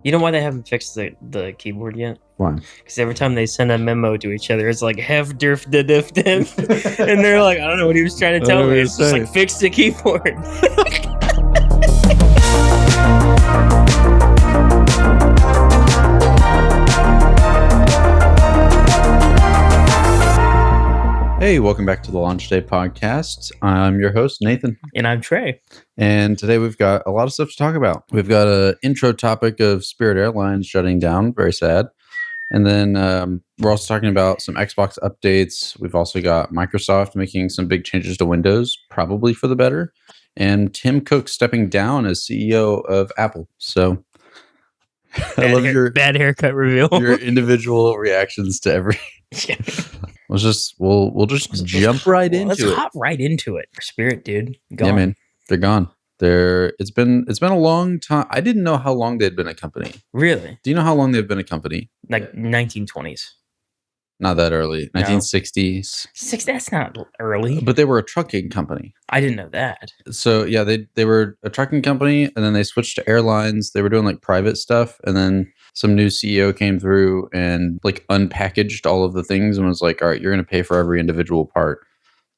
You know why they haven't fixed the keyboard yet? Why? Because every time they send a memo to each other, it's like hef derf da dif dif, and they're like, I don't know what he was trying to tell me. It's just like fix the keyboard. Hey, welcome back to the Launch Day podcast. I'm your host, Nathan. And I'm Trey. And today we've got a lot of stuff to talk about. We've got an intro topic of Spirit Airlines shutting down. Very sad. And then we're also talking about some Xbox updates. We've also got Microsoft making some big changes to Windows, probably for the better. And Tim Cook stepping down as CEO of Apple. So I love your bad haircut reveal. Your individual reactions to every... We'll just jump right into it. Let's hop right into it. Spirit, dude. Gone. Yeah, man. They're gone. It's been a long time. I didn't know how long they'd been a company. Really? Do you know how long they've been a company? Like 1920s. Not that early. 1960s. That's not early. But they were a trucking company. I didn't know that. So yeah, they were a trucking company, and then they switched to airlines. They were doing like private stuff, and then some new CEO came through and like unpackaged all of the things and was like, all right, you're going to pay for every individual part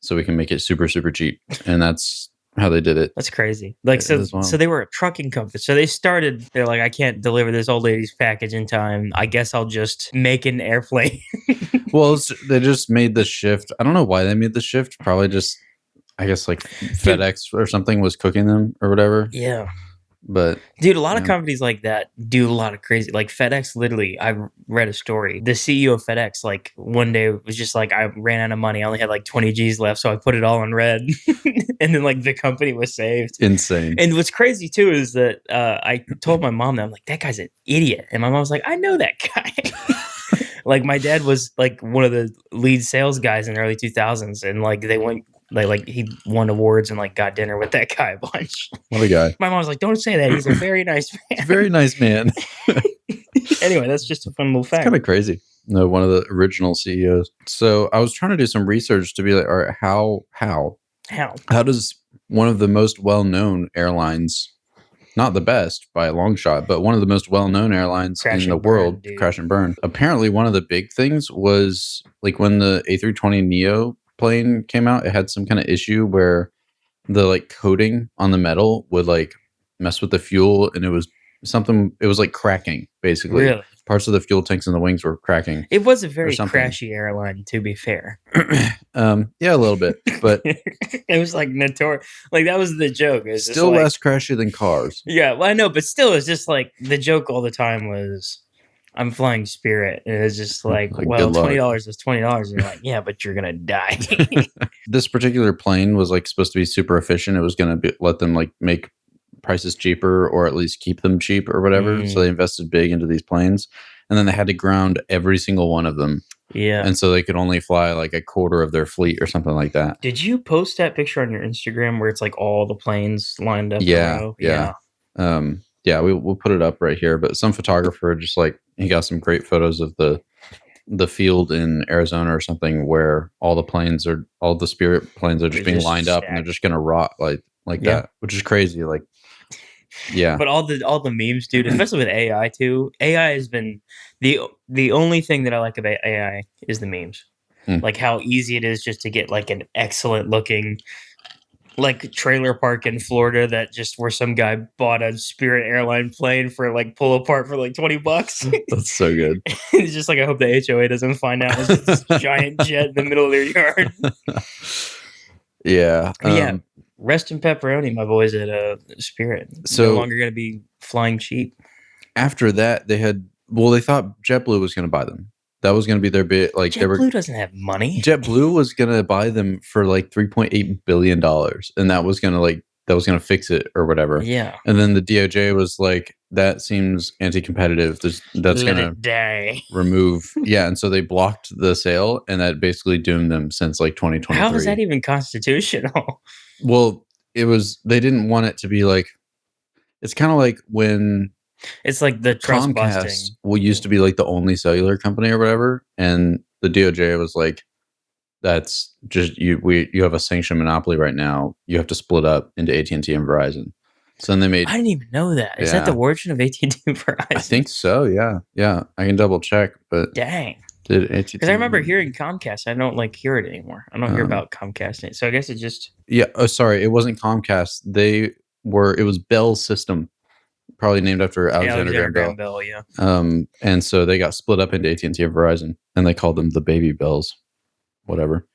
so we can make it super, super cheap. And that's how they did it. That's crazy. Like, so they were a trucking company. So they're like, I can't deliver this old lady's package in time. I guess I'll just make an airplane. Well, they just made the shift. I don't know why they made the shift. Probably just, I guess, like FedEx or something was cooking them or whatever. Yeah. But dude, a lot of companies like that do a lot of crazy, like FedEx. Literally, I read a story. The CEO of FedEx, like one day was just like, I ran out of money. I only had like 20 G's left, so I put it all in red, and then like the company was saved. Insane. And what's crazy too is that I told my mom that I'm like, that guy's an idiot, and my mom was like, I know that guy. Like my dad was like one of the lead sales guys in the early 2000s, and like they went. Like he won awards and like got dinner with that guy a bunch. What a guy. My mom's like, don't say that. He's a very nice man. He's a very nice man. Anyway, that's just a fun little fact. It's kind of crazy. No, one of the original CEOs. So I was trying to do some research to be like, all right, how does one of the most well-known airlines, not the best by a long shot, but one of the most well-known airlines in the world, crash and burn? Apparently, one of the big things was like when the A320neo plane came out, it had some kind of issue where the like coating on the metal would like mess with the fuel, and it was like cracking basically. Really? Parts of the fuel tanks and the wings were cracking. It was a very crashy airline, to be fair. Yeah, a little bit, but it was like notorious. Like that was the joke. It was still like, less crashy than cars. Yeah, well, I know, but still, it's just like the joke all the time was, I'm flying Spirit. And it's just like well, $20 is $20. You're like, yeah, but you're gonna die. This particular plane was like supposed to be super efficient. It was gonna let them like make prices cheaper, or at least keep them cheap or whatever. So they invested big into these planes, and then they had to ground every single one of them. Yeah. And so they could only fly like a quarter of their fleet or something like that. Did you post that picture on your Instagram where it's like all the planes lined up? Yeah. Yeah, we'll put it up right here. But some photographer just like, he got some great photos of the field in Arizona or something where all the Spirit planes are just being lined up, and they're just gonna rot like that, which is crazy. Like, yeah. But all the memes, dude, especially with AI too. AI has been the only thing that I like about AI is the memes. Like how easy it is just to get like an excellent looking like trailer park in Florida that just where some guy bought a Spirit airline plane for like pull apart for like $20. That's so good. It's just like, I hope the HOA doesn't find out it's this giant jet in the middle of their yard. Yeah. Yeah. Rest in pepperoni, my boys at Spirit. So no longer going to be flying cheap. After that, they thought JetBlue was going to buy them. That was going to be their bit. Like JetBlue doesn't have money. JetBlue was going to buy them for like $3.8 billion, and that was going to fix it or whatever. Yeah. And then the DOJ was like, that seems anti-competitive. That's going to die. Remove. Yeah, and so they blocked the sale, and that basically doomed them since like 2023. How is that even constitutional? Well, they didn't want it to be like, it's kind of like when it's like the trust Comcast busting. Used to be like the only cellular company or whatever, and the DOJ was like, that's just you have a sanctioned monopoly right now. You have to split up into AT&T and Verizon. So then they made. I didn't even know that. Is that the origin of AT&T Verizon? I think so. Yeah, yeah. I can double check, but dang. Did AT&T? Because I remember hearing Comcast. I don't like hear it anymore. I don't hear about Comcast. So I guess it just. Yeah. Oh, sorry. It wasn't Comcast. It was Bell's system, probably named after Alexander Graham Bell. Yeah. And so they got split up into AT&T and Verizon, and they called them the Baby Bells, whatever.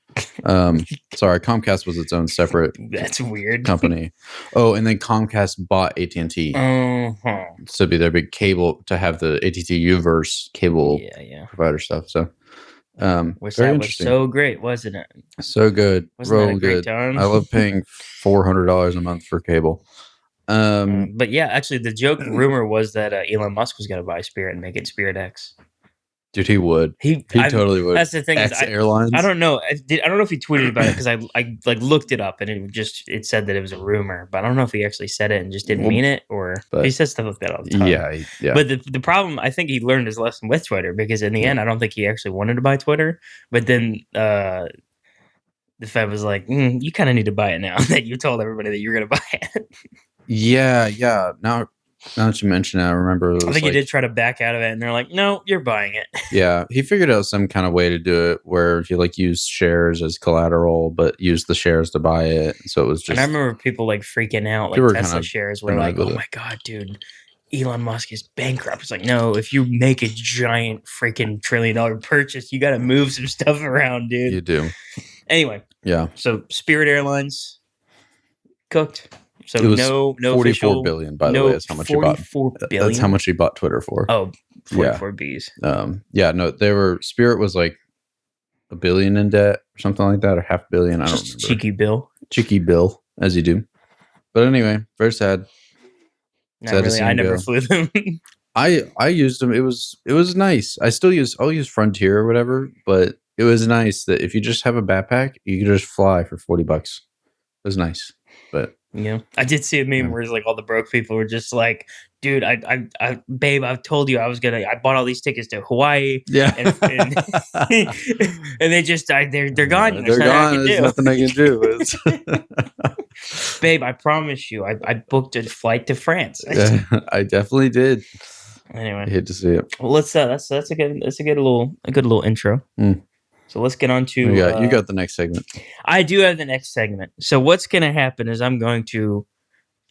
Sorry, Comcast was its own separate. That's weird. Company. Oh, and then Comcast bought AT&T to be their big cable, to have the AT&T Uverse cable provider stuff. So, which that was so great, wasn't it? So good. Wasn't that a great time? I love paying $400 a month for cable. But yeah, actually, the joke rumor was that Elon Musk was going to buy Spirit and make it Spirit X. Dude, he would. He totally would. That's the thing. X Airlines. I don't know. I don't know if he tweeted about it, because I like looked it up and it said that it was a rumor, but I don't know if he actually said it and just didn't mean it, or he says stuff like that all the time. Yeah. But the problem, I think he learned his lesson with Twitter, because in the end, I don't think he actually wanted to buy Twitter. But then the Fed was like, "You kind of need to buy it now that you told everybody that you were going to buy it." Yeah. Now that you mention it, I remember. I think he did try to back out of it, and they're like, "No, you're buying it." Yeah, he figured out some kind of way to do it where he used shares as collateral, but used the shares to buy it. So it was just. And I remember people freaking out, Tesla shares were like, "Oh my god, dude, Elon Musk is bankrupt." It's like, no, if you make a giant freaking $1 trillion purchase, you got to move some stuff around, dude. You do. Anyway, yeah. So Spirit Airlines cooked. So it was no 44 official, billion, by the way, is how much he bought. That's how much he bought Twitter for. Oh, 44 Bs. Yeah, no, Spirit was like $1 billion in debt or something like that, or $500 million. I don't remember. Cheeky bill, as you do. But anyway, very sad. Not really. I never flew them. I used them. It was nice. I'll use Frontier or whatever, but it was nice that if you just have a backpack, you can just fly for $40. It was nice. But yeah, I did see a meme where it's all the broke people were just like, "Dude, babe, I've told you I bought all these tickets to Hawaii." Yeah, and they just they're gone. They're gone. There's nothing I can do. Babe, I promise you, I booked a flight to France. Yeah, I definitely did. Anyway, I hate to see it. Well, that's a good little intro. So let's get on to. You got the next segment. I do have the next segment. So what's going to happen is I'm going to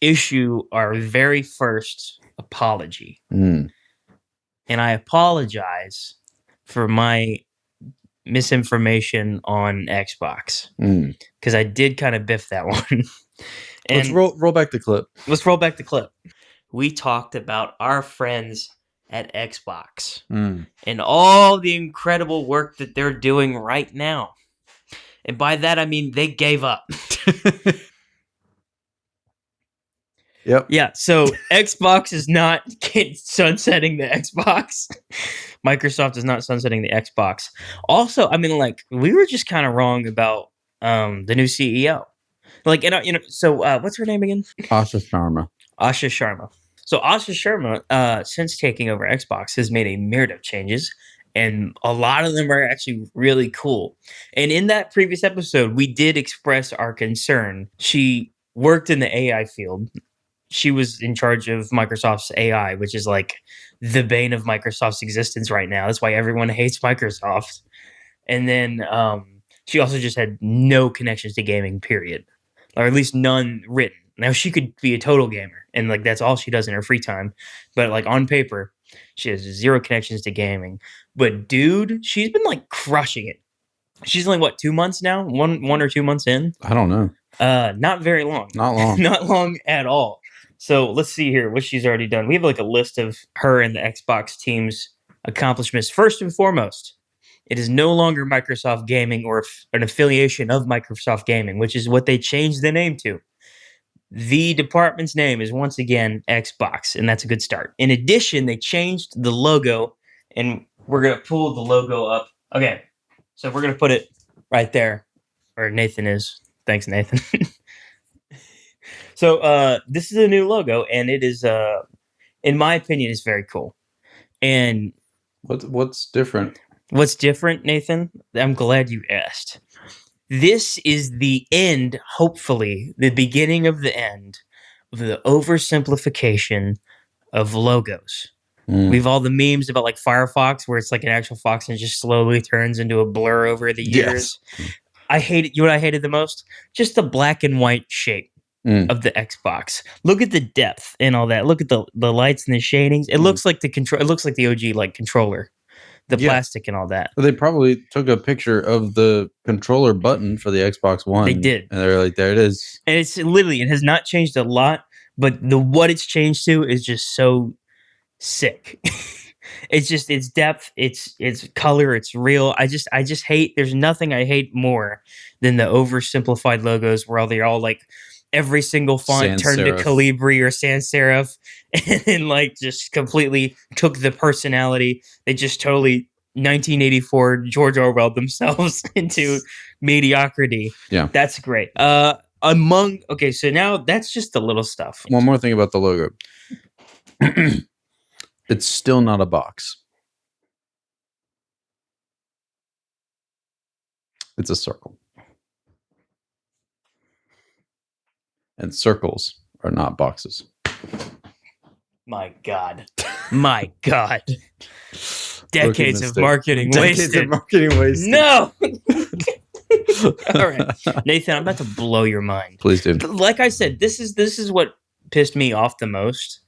issue our very first apology. And I apologize for my misinformation on Xbox. Because I did kind of biff that one. Let's roll back the clip. Let's roll back the clip. We talked about our friends at Xbox and all the incredible work that they're doing right now. And by that, I mean they gave up. Yep. Yeah, so Xbox is not sunsetting the Xbox. Microsoft is not sunsetting the Xbox. Also, I mean, we were just kind of wrong about the new CEO. So what's her name again? Asha Sharma. So Asha Sharma, since taking over Xbox, has made a myriad of changes, and a lot of them are actually really cool. And in that previous episode, we did express our concern. She worked in the AI field. She was in charge of Microsoft's AI, which is the bane of Microsoft's existence right now. That's why everyone hates Microsoft. And then she also just had no connections to gaming, period. Or at least none written. Now, she could be a total gamer, and that's all she does in her free time. But on paper, she has zero connections to gaming. But dude, she's been crushing it. She's only 2 months now, one or 2 months in. I don't know. Not very long. Not long. Not long at all. So let's see here what she's already done. We have a list of her and the Xbox team's accomplishments. First and foremost, it is no longer Microsoft Gaming or an affiliation of Microsoft Gaming, which is what they changed the name to. The department's name is once again Xbox, and that's a good start. In addition, they changed the logo, and we're going to pull the logo up. Okay, so we're going to put it right there where Nathan is. Thanks, Nathan. So this is a new logo, and it is, in my opinion, is very cool. And what's different? What's different, Nathan? I'm glad you asked. This is the end, hopefully, the beginning of the end the oversimplification of logos. We have all the memes about like Firefox, where it's like an actual fox and it just slowly turns into a blur over the years. Yes. I hate it. You know what I hated the most? Just the black and white shape of the Xbox. Look at the depth and all that. Look at the lights and the shadings. It looks like the control. It looks like the OG like controller, the plastic and all that. They probably took a picture of the controller button for the Xbox One. They did, and they're like, "There it is." And it's literally, it has not changed a lot, but what it's changed to is just so sick. It's just its depth, its color, it's real. I just hate. There's nothing I hate more than the oversimplified logos where they're all like every single font turned to Calibri or sans serif, and then like just completely took the personality. They just totally 1984 George Orwell themselves into mediocrity. Yeah, that's great. Okay, so now that's just the little stuff. One more thing about the logo. It's still not a box. It's a circle. And circles are not boxes. My God. My God. Decades of marketing wasted. Decades of marketing wasted. No! All right. Nathan, I'm about to blow your mind. Please do. Like I said, this is what pissed me off the most.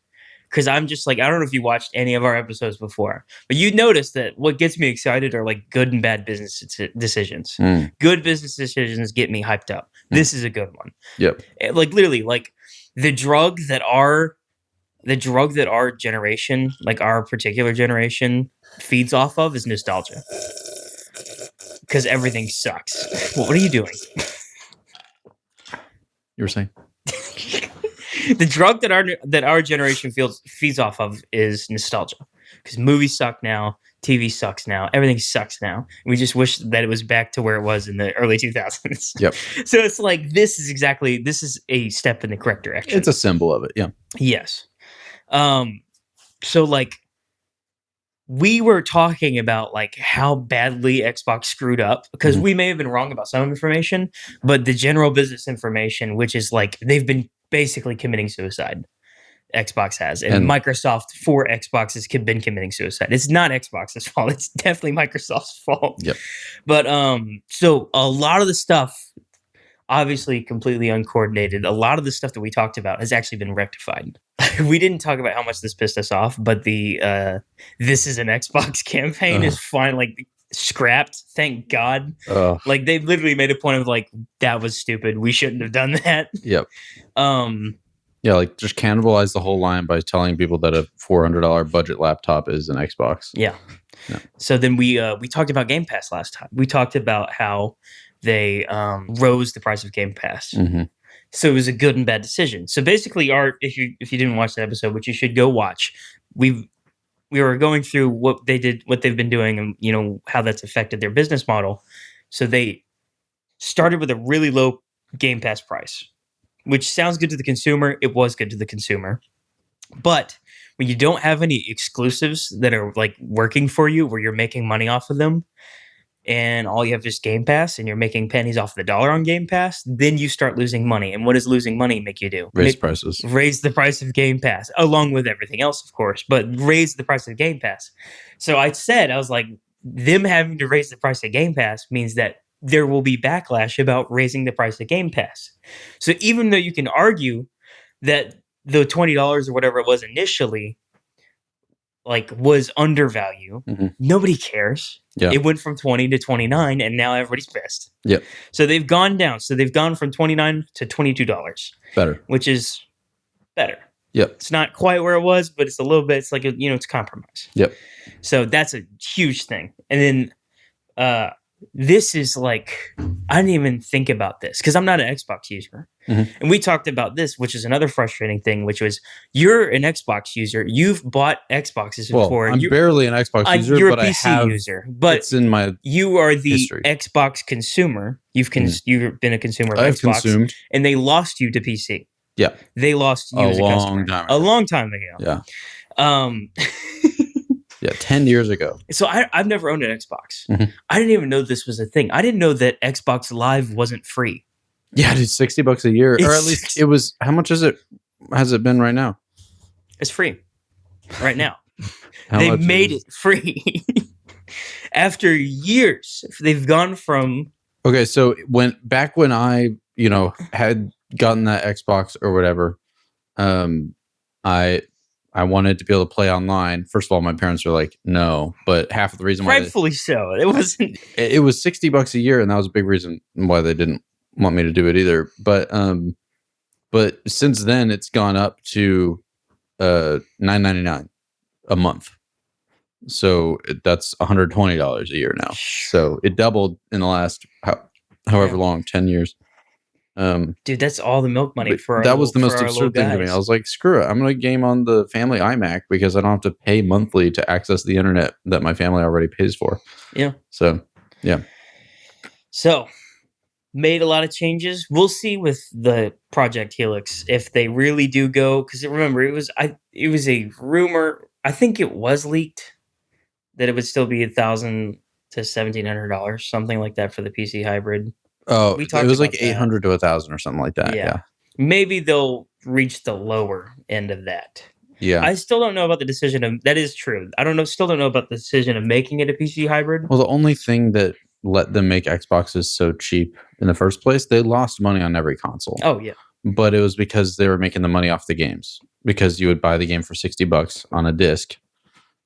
Because I'm just like, I don't know if you watched any of our episodes before, but you notice that what gets me excited are like good and bad business decisions. Good business decisions get me hyped up. This is a good one. Yep. Like literally, like the drug that our generation, like our particular generation, feeds off of is nostalgia. Because everything sucks. What are you doing? You were saying? The drug that our generation feeds off of is nostalgia, because movies suck now, TV sucks now, everything sucks now. We just wish that it was back to where it was in the early 2000s. Yep. So it's like this is a step in the correct direction. It's a symbol of it. Yeah. Yes. So like we were talking about like how badly Xbox screwed up, because we may have been wrong about some information, but the general business information, which is like they've been basically committing suicide. Xbox has, and Microsoft for Xbox has been committing suicide. It's not Xbox's fault. It's definitely Microsoft's fault. Yep. But so a lot of the stuff, obviously completely uncoordinated. A lot of the stuff that we talked about has actually been rectified. We didn't talk about how much this pissed us off, but the "This is an Xbox" campaign is finally scrapped. Thank God. Like they literally made a point of like, that was stupid. We shouldn't have done that. Yep. Yeah, like just cannibalize the whole line by telling people that a $400 budget laptop is an Xbox. Yeah. No. So then we talked about Game Pass last time. We talked about how they rose the price of Game Pass. So it was a good and bad decision. So basically, if you didn't watch that episode, which you should go watch, we were going through what they did, what they've been doing, and you know how that's affected their business model. So they started with a really low Game Pass price, which sounds good to the consumer. It was good to the consumer. But when you don't have any exclusives that are like working for you, where you're making money off of them, and all you have is Game Pass, and you're making pennies off the dollar on Game Pass, then you start losing money. And what does losing money make you do? Raise prices. Raise the price of Game Pass, along with everything else, of course, but raise the price of Game Pass. So I was like, them having to raise the price of Game Pass means that there will be backlash about raising the price of Game Pass. So even though you can argue that the $20 or whatever it was initially like was undervalue, nobody cares. Yeah. It went from 20 to 29 and now everybody's pissed. Yep. So they've gone down. So they've gone from $29 to $22. Better. Which is better. Yep. It's not quite where it was, but it's a little bit, it's like, it's compromise. Yep. So that's a huge thing. And then this is like, I didn't even think about this because I'm not an Xbox user. And we talked about this, which is another frustrating thing, which was you're an Xbox user. You've bought Xboxes before. I'm barely an Xbox user, you're but a PC user. But it's in my you are the history. Xbox consumer. You've been a consumer of I've Xbox, consumed, and they lost you to PC. Yeah, they lost you as a customer a long time ago. Yeah. Yeah, 10 years ago. So I've never owned an Xbox. I didn't even know this was a thing. I didn't know that Xbox Live wasn't free. Yeah, dude, $60 a year, or at least it was. How much is it has it been right now? It's free right now. They made it free after years. They've gone from okay. So when I had gotten that Xbox or whatever, I wanted to be able to play online. First of all, my parents were like, no, but half of the reason why rightfully so. It wasn't. It was $60 a year, and that was a big reason why they didn't want me to do it either. But since then, it's gone up to $9.99 a month. So that's $120 a year now. So it doubled in the last however long, 10 years. Dude, that's all the milk money for that was the most absurd thing to me. I was like, screw it. I'm going to game on the family iMac because I don't have to pay monthly to access the internet that my family already pays for. Yeah. So, yeah. So, made a lot of changes. We'll see with the Project Helix if they really do go, because remember, it was a rumor. I think it was leaked that it would still be $1,000 to $1,700, something like that for the PC hybrid. Oh, it was like 800 to 1,000 or something like that. Yeah. Maybe they'll reach the lower end of that. Yeah. I still don't know about the decision of that is true. Still don't know about the decision of making it a PC hybrid. Well, the only thing that let them make Xboxes so cheap in the first place, they lost money on every console. Oh yeah. But it was because they were making the money off the games, because you would buy the game for $60 on a disc.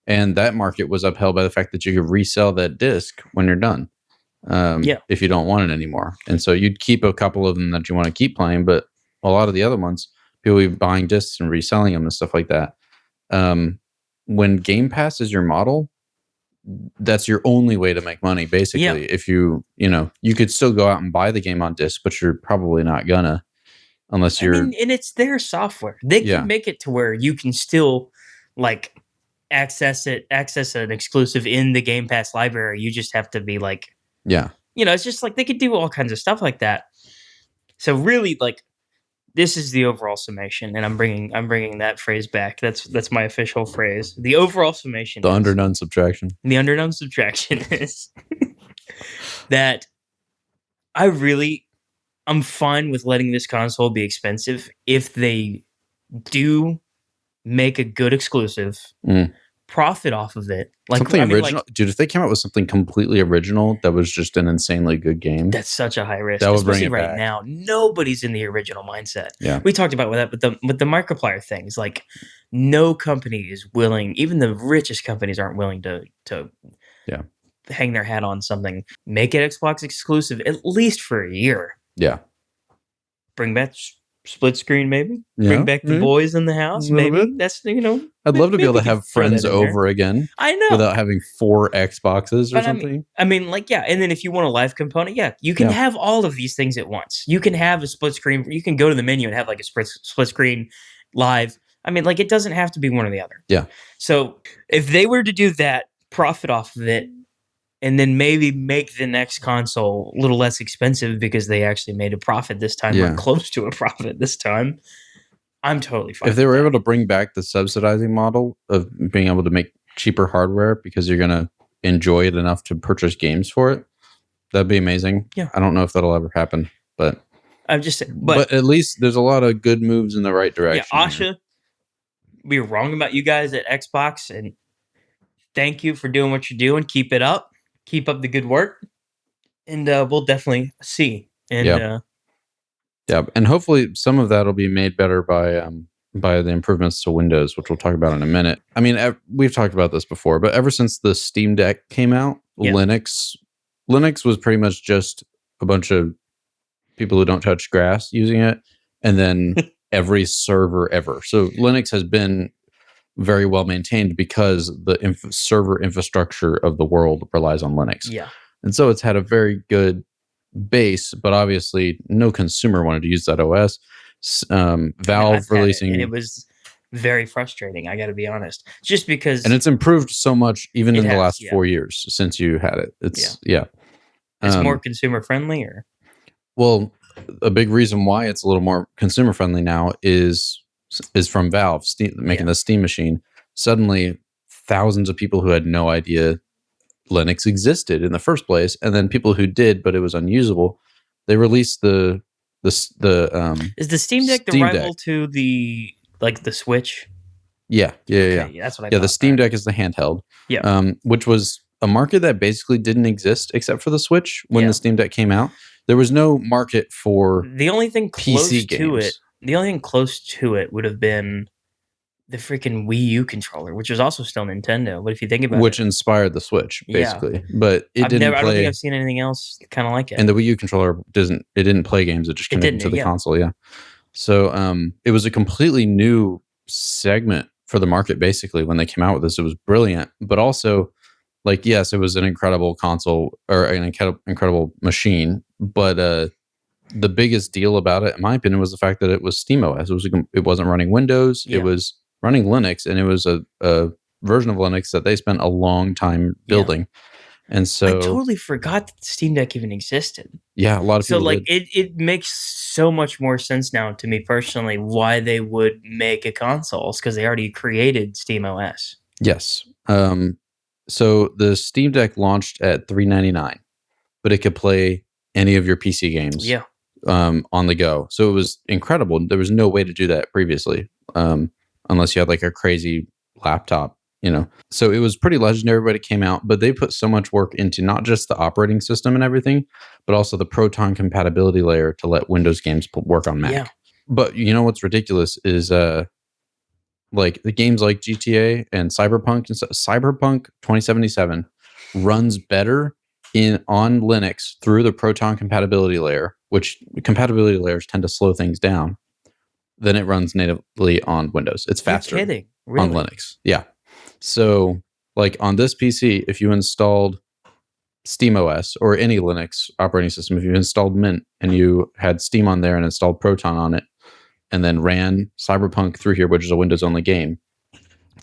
And that market was upheld by the fact that you could resell that disc when you're done. If you don't want it anymore. And so you'd keep a couple of them that you want to keep playing, but a lot of the other ones, people would be buying discs and reselling them and stuff like that. When Game Pass is your model, that's your only way to make money, basically. Yeah. If you could still go out and buy the game on disc, but you're probably not gonna, unless you're. and it's their software. They can make it to where you can still like access an exclusive in the Game Pass library. You just have to be like, it's just like they could do all kinds of stuff like that. So really, like, this is the overall summation, and I'm bringing that phrase back. That's my official phrase. The overall summation. The underdone subtraction. The underdone subtraction is that I'm fine with letting this console be expensive if they do make a good exclusive, profit off of it. Like something original. Dude, if they came out with something completely original that was just an insanely good game, that's such a high risk. That would bring it right back. Now, nobody's in the original mindset. Yeah. We talked about that with the Markiplier things. Like, no company is willing, even the richest companies aren't willing to hang their hat on something. Make it Xbox exclusive at least for a year. Yeah. Bring back split screen, maybe. Bring back the boys in the house, maybe. Bit. That's I'd love to be able to have friends over again. I know, without having 4 Xboxes or something. I mean, and then if you want a live component, you can have all of these things at once. You can have a split screen. You can go to the menu and have like a split screen live. I mean, like, it doesn't have to be one or the other. Yeah. So if they were to do that, profit off of it, and then maybe make the next console a little less expensive because they actually made a profit this time, or close to a profit this time, I'm totally fine. If they were able to bring back the subsidizing model of being able to make cheaper hardware because you're going to enjoy it enough to purchase games for it, that'd be amazing. Yeah. I don't know if that'll ever happen, but I'm just saying. But at least there's a lot of good moves in the right direction. Yeah, Asha, we were wrong about you guys at Xbox, and thank you for doing what you're doing. Keep it up. Keep up the good work, and we'll definitely see. And and hopefully some of that will be made better by the improvements to Windows, which we'll talk about in a minute. I mean, we've talked about this before, but ever since the Steam Deck came out, Linux was pretty much just a bunch of people who don't touch grass using it, and then every server ever. So Linux has been very well maintained because the server infrastructure of the world relies on Linux. Yeah. And so it's had a very good base, but obviously no consumer wanted to use that OS. Valve releasing... and it was very frustrating, I got to be honest. Just because... And it's improved so much even in the last 4 years since you had it. It's It's more consumer friendly, or... Well, a big reason why it's a little more consumer friendly now is from Valve making the Steam machine. Suddenly, thousands of people who had no idea Linux existed in the first place, and then people who did, but it was unusable, they released the Is the Steam Deck the rival to the Switch? Yeah. Okay, that's what I thought. The Steam Deck is the handheld. Yeah. Which was a market that basically didn't exist except for the Switch when the Steam Deck came out. There was no market for the only thing close PC to games. it. The only thing close to it would have been the freaking Wii U controller, which was also still Nintendo. But if you think about which inspired the Switch, basically. Yeah. But it didn't play. I don't think I've seen anything else kind of like it. And the Wii U controller didn't play games. It just connected to the console. Yeah. So it was a completely new segment for the market, basically, when they came out with this. It was brilliant, but also, like, yes, it was an incredible console or an incredible machine. But the biggest deal about it, in my opinion, was the fact that it was SteamOS. It wasn't running Windows. Yeah. It was running Linux, and it was a version of Linux that they spent a long time building. Yeah. And so I totally forgot that the Steam Deck even existed. Yeah, a lot of people. So it makes so much more sense now to me personally why they would make a console, because they already created SteamOS. Yes. So the Steam Deck launched at $399, but it could play any of your PC games. Yeah. On the go. So it was incredible. There was no way to do that previously, unless you had like a crazy laptop, So it was pretty legendary when it came out, but they put so much work into not just the operating system and everything, but also the Proton compatibility layer to let Windows games work on Mac. Yeah. But what's ridiculous is like the games like GTA and Cyberpunk 2077 runs better on Linux through the Proton compatibility layer, which compatibility layers tend to slow things down, than it runs natively on Windows. It's faster. You're kidding. Really? On Linux. Yeah. So like on this PC, if you installed SteamOS or any Linux operating system, if you installed Mint and you had Steam on there and installed Proton on it, and then ran Cyberpunk through here, which is a Windows only game,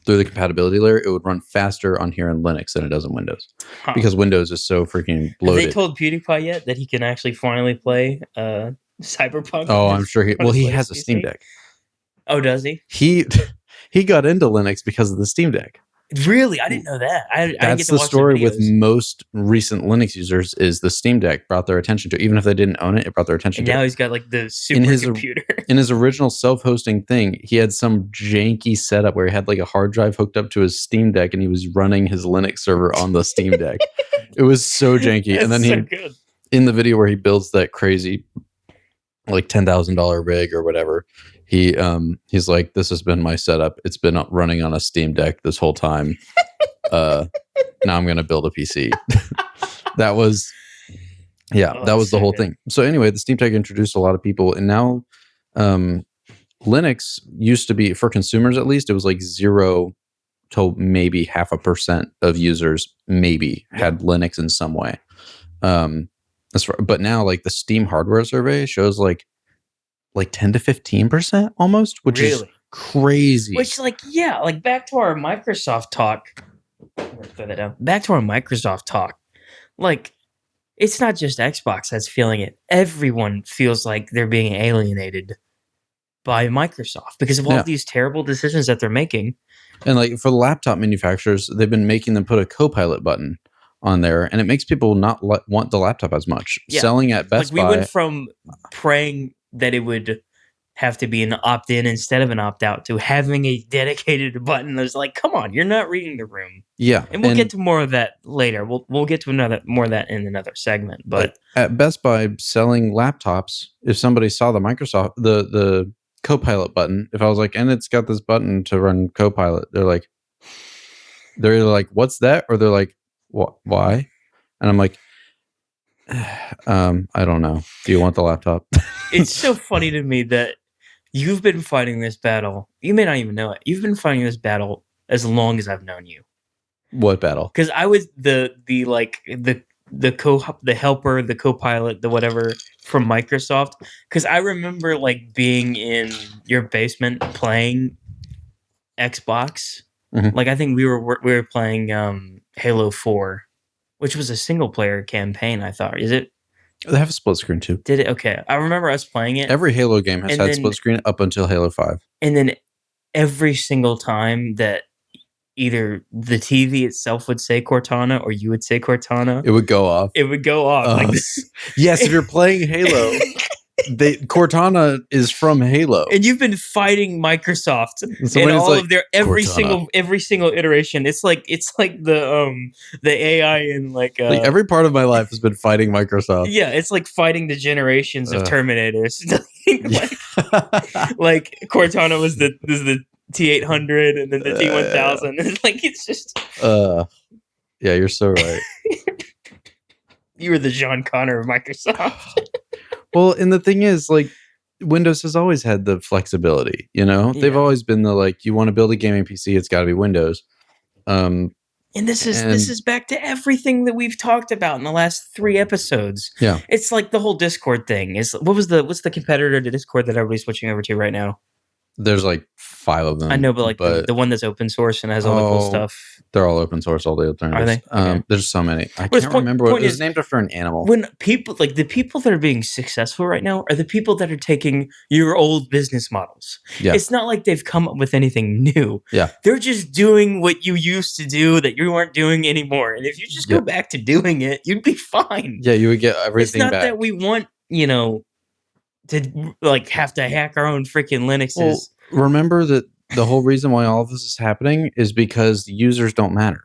through the compatibility layer, it would run faster on here in Linux than it does in Windows, because Windows is so freaking bloated. Have they told PewDiePie yet that he can actually finally play Cyberpunk? Oh, I'm sure he has a Steam Deck. Oh, does he? He got into Linux because of the Steam Deck. Really? I didn't know that. I didn't get to the watch story the with most recent Linux users is the Steam Deck brought their attention to it. Even if they didn't own it, it brought their attention to it. And now he's got like the supercomputer. In his original self-hosting thing, he had some janky setup where he had like a hard drive hooked up to his Steam Deck and he was running his Linux server on the Steam Deck. It was so janky. And then good. In the video where he builds that crazy like $10,000 rig or whatever, he's like, this has been my setup. It's been running on a Steam Deck this whole time. Now I'm going to build a PC. That was the whole thing. So anyway, the Steam Deck introduced a lot of people, and now Linux used to be, for consumers at least, it was like 0 to maybe 0.5% of users had Linux in some way. But now like the Steam hardware survey shows like 10 to 15% almost, which is crazy. Which back to our Microsoft talk. Back to our Microsoft talk. Like, it's not just Xbox that's feeling it. Everyone feels like they're being alienated by Microsoft because of all these terrible decisions that they're making. And like for the laptop manufacturers, they've been making them put a Copilot button on there, and it makes people not want the laptop as much. Yeah. Selling at Best Buy. We went from praying that it would have to be an opt-in instead of an opt-out to having a dedicated button that's like, come on, you're not reading the room. Yeah. And we'll get to more of that later. We'll get to more of that in another segment. But at Best Buy selling laptops, if somebody saw the Microsoft the Copilot button, if I was like, and it's got this button to run Copilot, they're either like, what's that? Or they're like, why? And I'm like, I don't know. Do you want the laptop? It's so funny to me that you've been fighting this battle. You may not even know it. You've been fighting this battle as long as I've known you. What battle? Because I was the helper, the co-pilot, the whatever from Microsoft. Because I remember like being in your basement playing Xbox. Mm-hmm. Like I think we were playing Halo 4, which was a single player campaign. I thought, is it? They have a split screen too. Did it? Okay. I remember us playing it. Every Halo game has had split screen up until Halo 5. And then every single time that either the TV itself would say Cortana or you would say Cortana, it would go off. It would go off. Yes, if you're playing Halo Cortana is from Halo, and you've been fighting Microsoft in Somebody's all like, of their every single iteration. It's like the AI in like every part of my life has been fighting Microsoft. yeah, it's like fighting the generations of Terminators. like Cortana was the T800 and then the T1000. Like it's just yeah, you're so right. You were the John Connor of Microsoft. Well, and the thing is, like, Windows has always had the flexibility, you know? They've always been the, like, you want to build a gaming PC, it's got to be Windows. And this is back to everything that we've talked about in the last 3 episodes. Yeah. It's like the whole Discord thing. What's the competitor to Discord that everybody's switching over to right now? There's like 5 of them. I know, but like the one that's open source and has all the cool stuff. They're all open source, all the alternatives. Are they? Okay. There's so many. I can't remember what it was named after an animal. When people like the people that are being successful right now are the people that are taking your old business models. Yeah. It's not like they've come up with anything new. Yeah. They're just doing what you used to do that you aren't doing anymore. And if you just go back to doing it, you'd be fine. Yeah, you would get everything back. It's not that we want, to like have to hack our own freaking Linuxes. Well, remember that the whole reason why all of this is happening is because the users don't matter.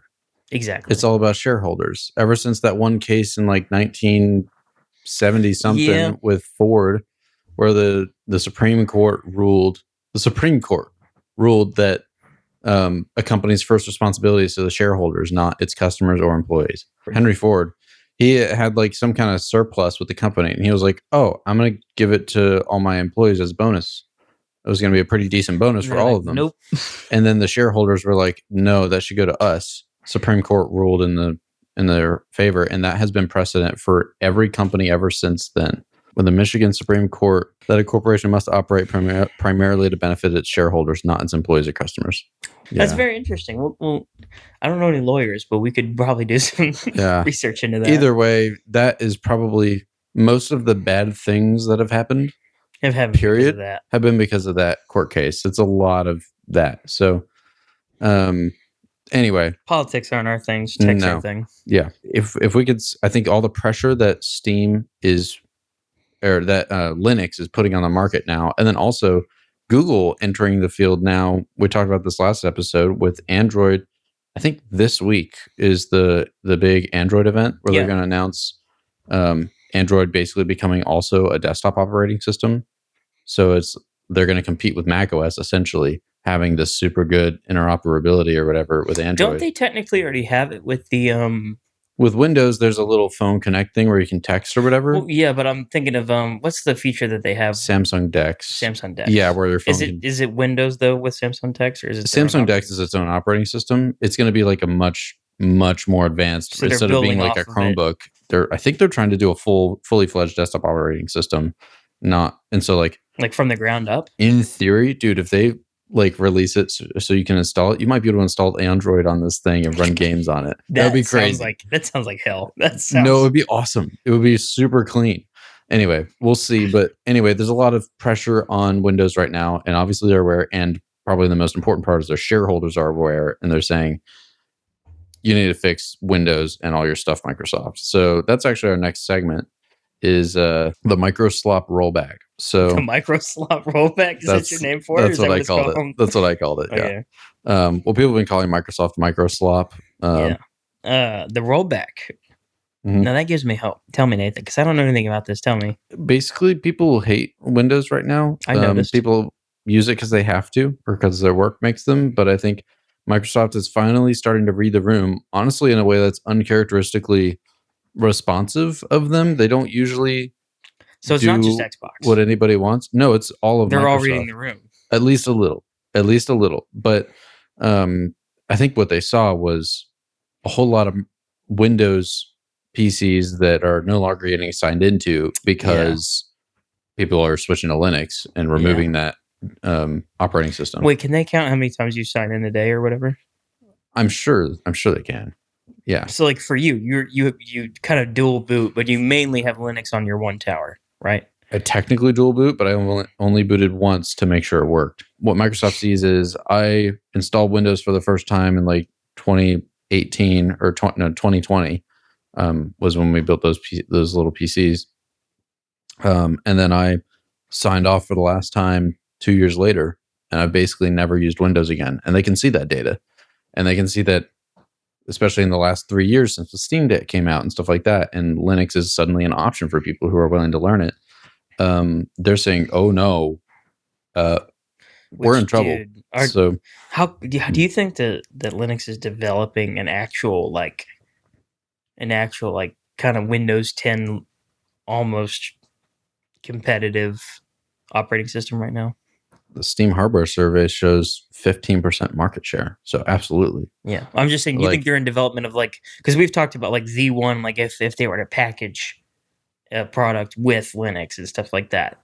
Exactly. It's all about shareholders. Ever since that one case in like 1970 something with Ford, where the Supreme Court ruled that a company's first responsibility is to the shareholders, not its customers or employees. Henry Ford, he had like some kind of surplus with the company, and he was like, "Oh, I'm going to give it to all my employees as bonus." It was going to be a pretty decent bonus for all of them. Nope. And then the shareholders were like, "No, that should go to us." Supreme Court ruled in their favor, and that has been precedent for every company ever since then. When the Michigan Supreme Court that a corporation must operate primarily to benefit its shareholders, not its employees or customers. Yeah. That's very interesting. Well, I don't know any lawyers, but we could probably do some research into that. Either way, that is probably most of the bad things that have happened. Have been because of that court case. It's a lot of that. So, anyway, politics aren't our things. Tech's our thing. Yeah, if we could, I think all the pressure that Steam is, or that Linux is putting on the market now, and then also Google entering the field now. We talked about this last episode with Android. I think this week is the big Android event where they're going to announce Android basically becoming also a desktop operating system. So they're going to compete with macOS, essentially having this super good interoperability or whatever with Android. Don't they technically already have it with the With Windows, there's a little phone connect thing where you can text or whatever. Well, yeah, but I'm thinking of what's the feature that they have? Samsung Dex. Yeah, where your phone is it Windows though with Samsung Dex, or is it Samsung Dex is its own operating system? It's going to be like a much more advanced, so instead of being like a Chromebook. I think they're trying to do a fully fledged desktop operating system. Like from the ground up. In theory, dude, if they like release it so you can install it, you might be able to install Android on this thing and run games on it. That'd be crazy. That sounds like hell. No, it would be awesome. It would be super clean. Anyway, we'll see. But anyway, there's a lot of pressure on Windows right now, and obviously they're aware. And probably the most important part is their shareholders are aware, and they're saying you need to fix Windows and all your stuff, Microsoft. So that's actually our next segment. Is the microslop rollback. So the microslop rollback, is that your name for it? That's what I called it. That's what I called it. Okay. Yeah. Well, people have been calling Microsoft microslop. The rollback. Mm-hmm. Now that gives me hope. Tell me, Nathan, because I don't know anything about this. Tell me. Basically, people hate Windows right now. I noticed. People use it because they have to, or because their work makes them. But I think Microsoft is finally starting to read the room, honestly, in a way that's uncharacteristically responsive of them. They don't usually it's not just Xbox what anybody wants. No, it's all of they're Microsoft. All reading the room at least a little. But I think what they saw was a whole lot of Windows PCs that are no longer getting signed into because people are switching to Linux and removing that operating system. Wait, can they count how many times you sign in a day or whatever? I'm sure they can. Yeah. So like for you kind of dual boot, but you mainly have Linux on your one tower, right? I technically dual boot, but I only booted once to make sure it worked. What Microsoft sees is I installed Windows for the first time in like 2018 or 2020 was when we built those little PCs. And then I signed off for the last time 2 years later, and I've basically never used Windows again. And they can see that data, and they can see that, especially in the last 3 years since the Steam Deck came out and stuff like that, and Linux is suddenly an option for people who are willing to learn it. They're saying, "Oh no, we're in trouble." Dude, So, how do you think that Linux is developing an actual like kind of Windows 10 almost competitive operating system right now? the Steam hardware survey shows 15% market share. So, absolutely. Yeah, I'm just saying. You think they're in development of like, because we've talked about like Z1, like if they were to package a product with Linux and stuff like that.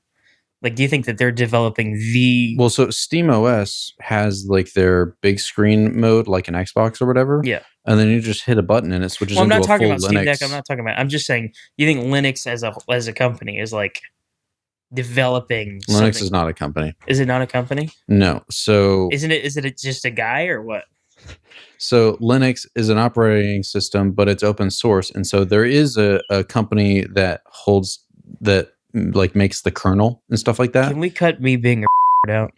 Like, do you think that they're developing the? Well, so Steam OS has like their big screen mode, like an Xbox or whatever. Yeah. And then you just hit a button and it switches Well, I'm into not a talking full about Steam Linux. Deck. I'm not talking about. I'm just saying. You think Linux as a company is like developing? Linux is not a company. Is it not a company? No. So isn't it? Is it just a guy or what? So Linux is an operating system, but it's open source, and so there is a company that holds that, like, makes the kernel and stuff like that. Can we cut me being a out?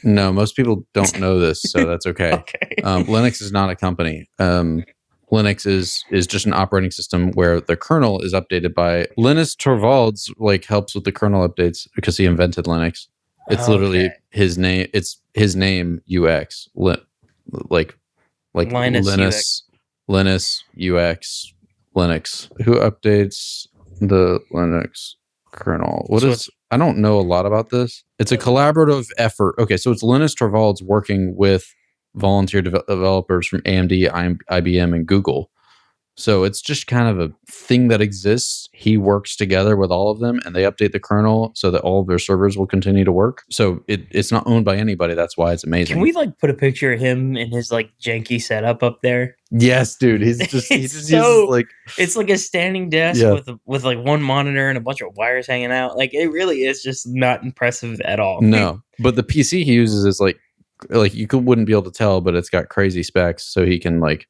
No, most people don't know this, so that's okay. Okay. Linux is not a company. Linux is just an operating system where the kernel is updated by Linus Torvalds. Like, helps with the kernel updates because he invented Linux. It's literally his name. It's his name. UX. Like Linus UX Linux. Who updates the Linux kernel? I don't know a lot about this. It's a collaborative effort. Okay, so it's Linus Torvalds working with volunteer developers from AMD, IBM, and Google. So it's just kind of a thing that exists. He works together with all of them, and they update the kernel so that all of their servers will continue to work. So it's not owned by anybody. That's why it's amazing. Can we like put a picture of him in his like janky setup up there? Yes, dude. He's just uses like, it's like a standing desk with like one monitor and a bunch of wires hanging out. Like, it really is just not impressive at all. No, but the PC he uses is like you wouldn't be able to tell, but it's got crazy specs, so he can like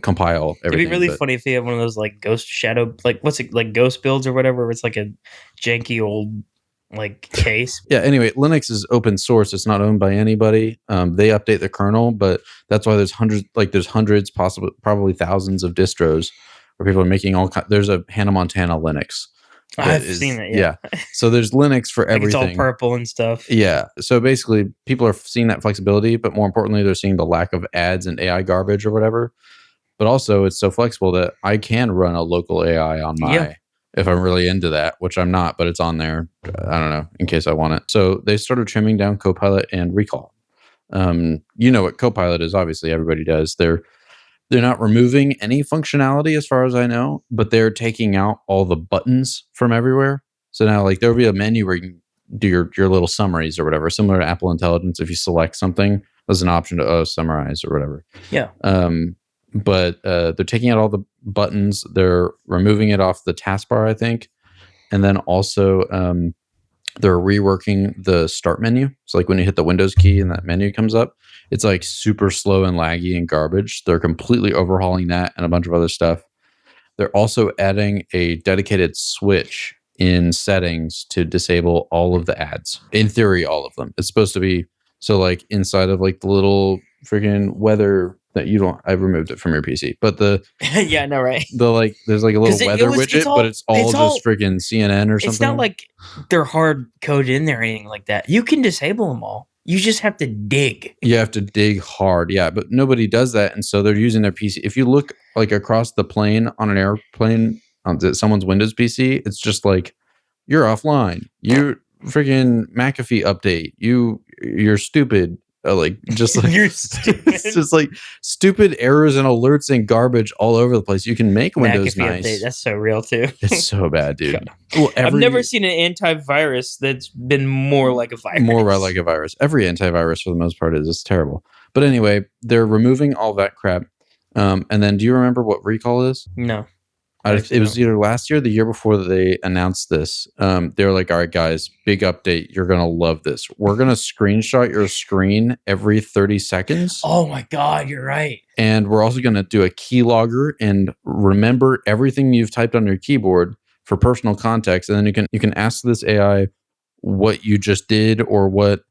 compile everything. It'd be really funny if he had one of those like ghost shadow, like what's it, like ghost builds or whatever, where it's like a janky old like case. Yeah, anyway, Linux is open source. It's not owned by anybody. They update the kernel, but that's why there's hundreds, possibly probably thousands of distros where people are making there's a Hannah Montana Linux. I've seen it. Yeah. So there's Linux for everything. It's all purple and stuff. Yeah. So basically, people are seeing that flexibility, but more importantly, they're seeing the lack of ads and AI garbage or whatever. But also, it's so flexible that I can run a local AI on my, if I'm really into that, which I'm not, but it's on there. I don't know, in case I want it. So they started trimming down Copilot and Recall. You know what Copilot is, obviously, everybody does. They're not removing any functionality as far as I know, but they're taking out all the buttons from everywhere. So now, like, there'll be a menu where you can do your little summaries or whatever, similar to Apple Intelligence. If you select something, there's an option to summarize or whatever. Yeah. But they're taking out all the buttons. They're removing it off the taskbar, I think. And then also they're reworking the start menu. So like when you hit the Windows key and that menu comes up, it's like super slow and laggy and garbage. They're completely overhauling that and a bunch of other stuff. They're also adding a dedicated switch in settings to disable all of the ads. In theory, all of them. It's supposed to be, so like inside of like the little freaking weather that you don't, I've removed it from your PC, but the yeah, no, right, the like there's like a little weather widget, but it's all just freaking CNN or something. It's not like they're hard coded in there or anything like that. You can disable them all. You just have to dig. You have to dig hard, yeah, but nobody does that, and so they're using their PC. If you look like across the plane on an airplane on someone's Windows PC, it's just like, you're offline, you freaking McAfee update, you're stupid. Like, just like you're stupid. It's just like stupid errors and alerts and garbage all over the place. You can make Windows McAfee nice. Update, that's so real too. It's so bad, dude. Well, I've never seen an antivirus that's been more like a virus. More like a virus. Every antivirus, for the most part, is. It's terrible. But anyway, they're removing all that crap. And then, do you remember what Recall is? No. It was either last year or the year before that they announced this. They were like, all right, guys, big update. You're going to love this. We're going to screenshot your screen every 30 seconds. Oh, my God. You're right. And we're also going to do a keylogger and remember everything you've typed on your keyboard for personal context, and then you can ask this AI what you just did or what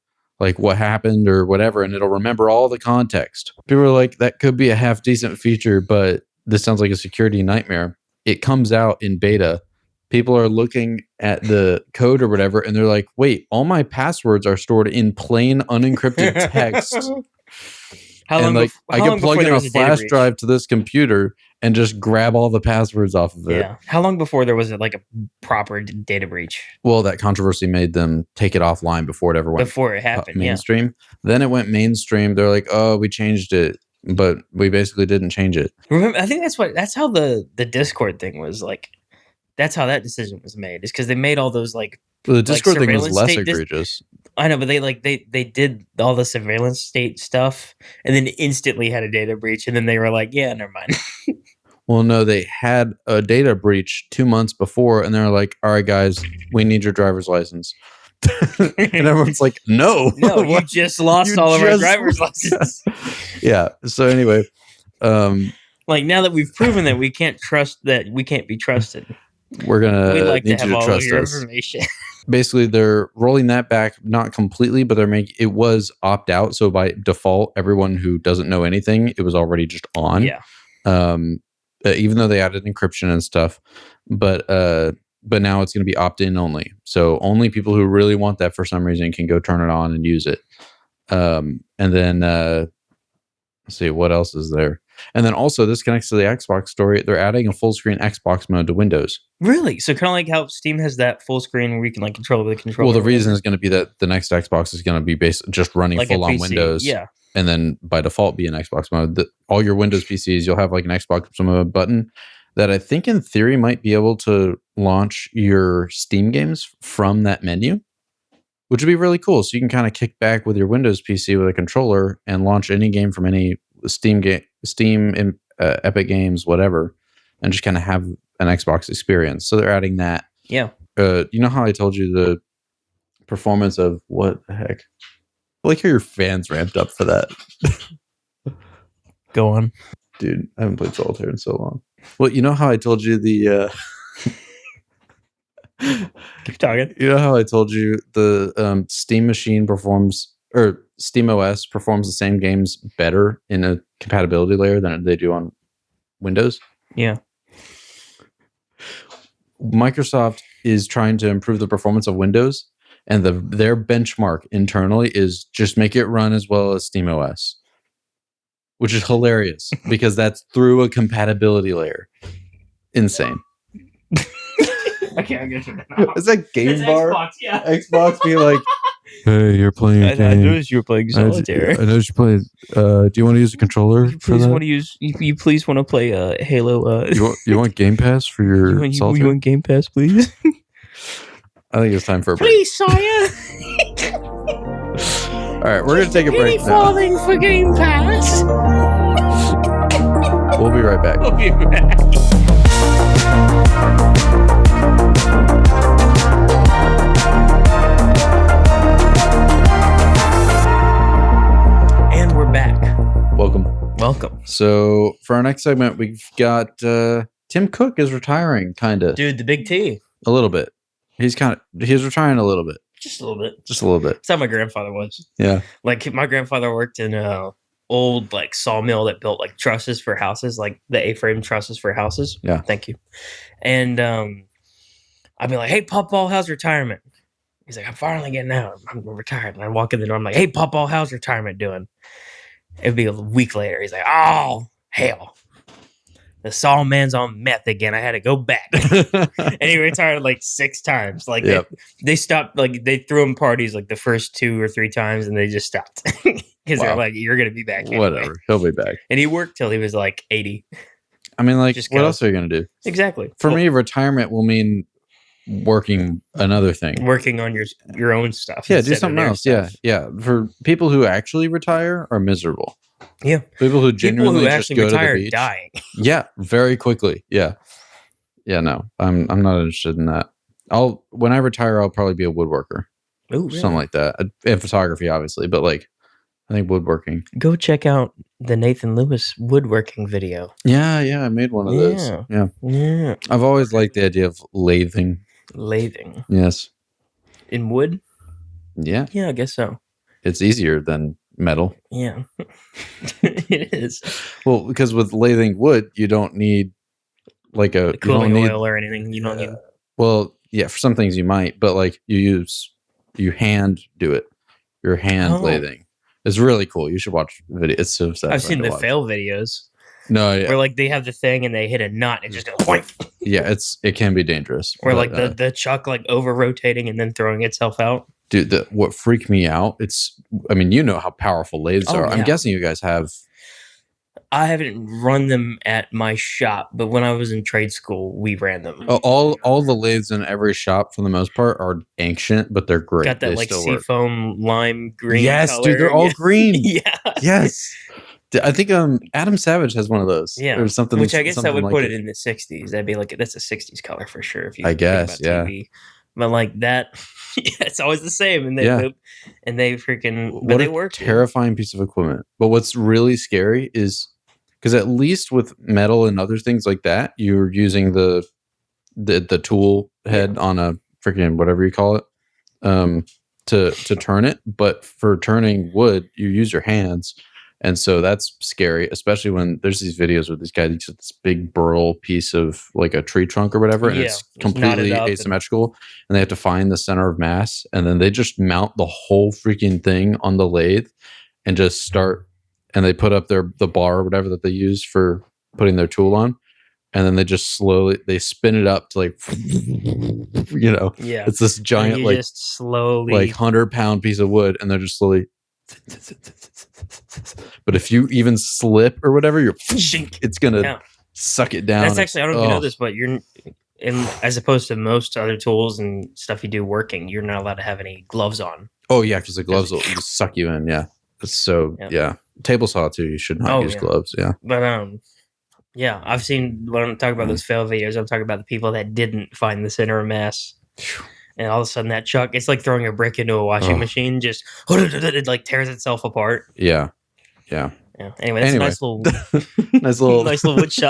happened or whatever, and it'll remember all the context. People are like, that could be a half decent feature, but this sounds like a security nightmare. It comes out in beta. People are looking at the code or whatever, and they're like, wait, all my passwords are stored in plain unencrypted text. I can plug in a flash drive to this computer and just grab all the passwords off of it. Yeah. How long before there was like a proper data breach? Well, that controversy made them take it offline before it ever went mainstream. Yeah. Then it went mainstream. They're like, oh, we changed it, but we basically didn't change it. Remember, I think that's how the Discord thing was like. That's how that decision was made. Is because they made all those like. Well, the Discord thing was less egregious. I know, but they did all the surveillance state stuff and then instantly had a data breach, and then they were like, yeah, never mind. Well, no, they had a data breach 2 months before, and they're like, all right, guys, we need your driver's license. And everyone's like, no. No, you just lost all of our driver's license. Yeah. So anyway. Like, now that we've proven that we can't be trusted. We'd like to have all of your information. Basically, they're rolling that back, not completely, but it was opt out. So by default, everyone who doesn't know anything, it was already just on. Yeah. Even though they added encryption and stuff, but now it's going to be opt-in only. So only people who really want that for some reason can go turn it on and use it. And then let's see what else is there. And then also, this connects to the Xbox story. They're adding a full screen Xbox mode to Windows. Really? So kind of like how Steam has that full screen where you can like control the controller. Well, the reason is going to be that the next Xbox is going to be just running like full on Windows. Yeah. And then by default be an Xbox mode. All your Windows PCs, you'll have like an Xbox mode button that I think in theory might be able to launch your Steam games from that menu, which would be really cool. So you can kind of kick back with your Windows PC with a controller and launch any game from any Steam, Epic Games, whatever, and just kind of have an Xbox experience. So they're adding that. Yeah. You know how I told you the performance of what the heck? I like how your fans ramped up for that. Go on. Dude, I haven't played Solitaire in so long. Well, you know how I told you the... Keep talking. You know how I told you the Steam machine performs... or Steam OS performs the same games better in a compatibility layer than they do on Windows? Yeah. Microsoft is trying to improve the performance of Windows, and their benchmark internally is just make it run as well as Steam OS, which is hilarious because that's through a compatibility layer. Insane. Okay, I'm getting it now. Is that Game Bar? Xbox, yeah. Xbox being like, hey, you're playing a game. I noticed you were playing Solitaire. I noticed you played. Do you want to use a controller? You please want to play Halo? You want Game Pass for your Solitaire? You want Game Pass, please? I think it's time for a break. Please, sire. All right, we're gonna take a break now. Falling for Game Pass. We'll be right back. We'll be back. And we're back. Welcome. So for our next segment, we've got Tim Cook is retiring, kind of. Dude, the big T. A little bit. He's retiring a little bit. Just a little bit. Just a little bit. That's how my grandfather was. Yeah. Like my grandfather worked in a old like sawmill that built like trusses for houses, like the A-frame trusses for houses. Yeah. Thank you. And I'd be like, hey, Pawpaw, how's retirement? He's like, I'm finally getting out. I'm retired. And I walk in the door. I'm like, hey, Pawpaw, how's retirement doing? It'd be a week later. He's like, oh, hell. The saw man's on meth again. I had to go back. And he retired like 6 times. Like they stopped, like they threw him parties like the first 2 or 3 times and they just stopped. Because they're like, you're going to be back anyway. Whatever. He'll be back. And he worked till he was like 80. I mean, like, what else are you going to do? Exactly. For me, retirement will mean working another thing. Working on your own stuff. Yeah, do something else. Stuff. Yeah. For people who actually retire are miserable. Yeah. People who genuinely just go retire, to the beach. Dying. Yeah, very quickly. Yeah. Yeah, no. I'm not interested in that. When I retire, I'll probably be a woodworker. Ooh, really? Something like that. And photography, obviously, but like I think woodworking. Go check out the Nathan Lewis woodworking video. Yeah, I made one of those. Yeah. I've always liked the idea of lathing. Lathing. Yes. In wood? Yeah. Yeah, I guess so. It's easier than metal. Yeah. It is. Well, because with lathing wood, you don't need like a cooling oil or anything. You don't need. Well, yeah, for some things you might, but like you hand do it. You're hand lathing. It's really cool. You should watch the video. It's so sad. I've seen the fail videos. No, yeah. Where like they have the thing and they hit a nut and it just goes. Yeah, it can be dangerous. Or like the chuck like over rotating and then throwing itself out. Dude, what freaked me out, I mean, you know how powerful lathes are. Yeah. I'm guessing you guys have. I haven't run them at my shop, but when I was in trade school, we ran them. All the lathes in every shop, for the most part, are ancient, but they're great. Got that like seafoam lime green. Yes, color. Dude, they're all green. Yeah. Yes. I think Adam Savage has one of those. Yeah, or something. Which I guess I would like put it in the '60s. That'd be like that's a '60s color for sure. If you, I guess, think about TV. But like that, it's always the same, and they freaking. But they work. Terrifying piece of equipment. But what's really scary is because at least with metal and other things like that, you're using the tool head on a freaking whatever you call it to turn it. But for turning wood, you use your hands. And so that's scary, especially when there's these videos where this guy gets this big burl piece of like a tree trunk or whatever, and it's completely asymmetrical, and they have to find the center of mass, and then they just mount the whole freaking thing on the lathe and just start, and they put up the bar or whatever that they use for putting their tool on, and then they just slowly spin it up to like it's this giant like just slowly like 100-pound piece of wood, and they're just slowly. But if you even slip or whatever, it's gonna suck it down. That's actually, I don't know if you know this, but as opposed to most other tools and stuff you do working, you're not allowed to have any gloves on. Oh yeah, because the gloves will just suck you in. Yeah, so table saw too. You should not use gloves. Yeah, but I've seen when I'm talking about those fail videos. I'm talking about the people that didn't find the center of mass. And all of a sudden that chuck, it's like throwing a brick into a washing machine, just it like tears itself apart. Yeah. Anyway, that's a nice little nice little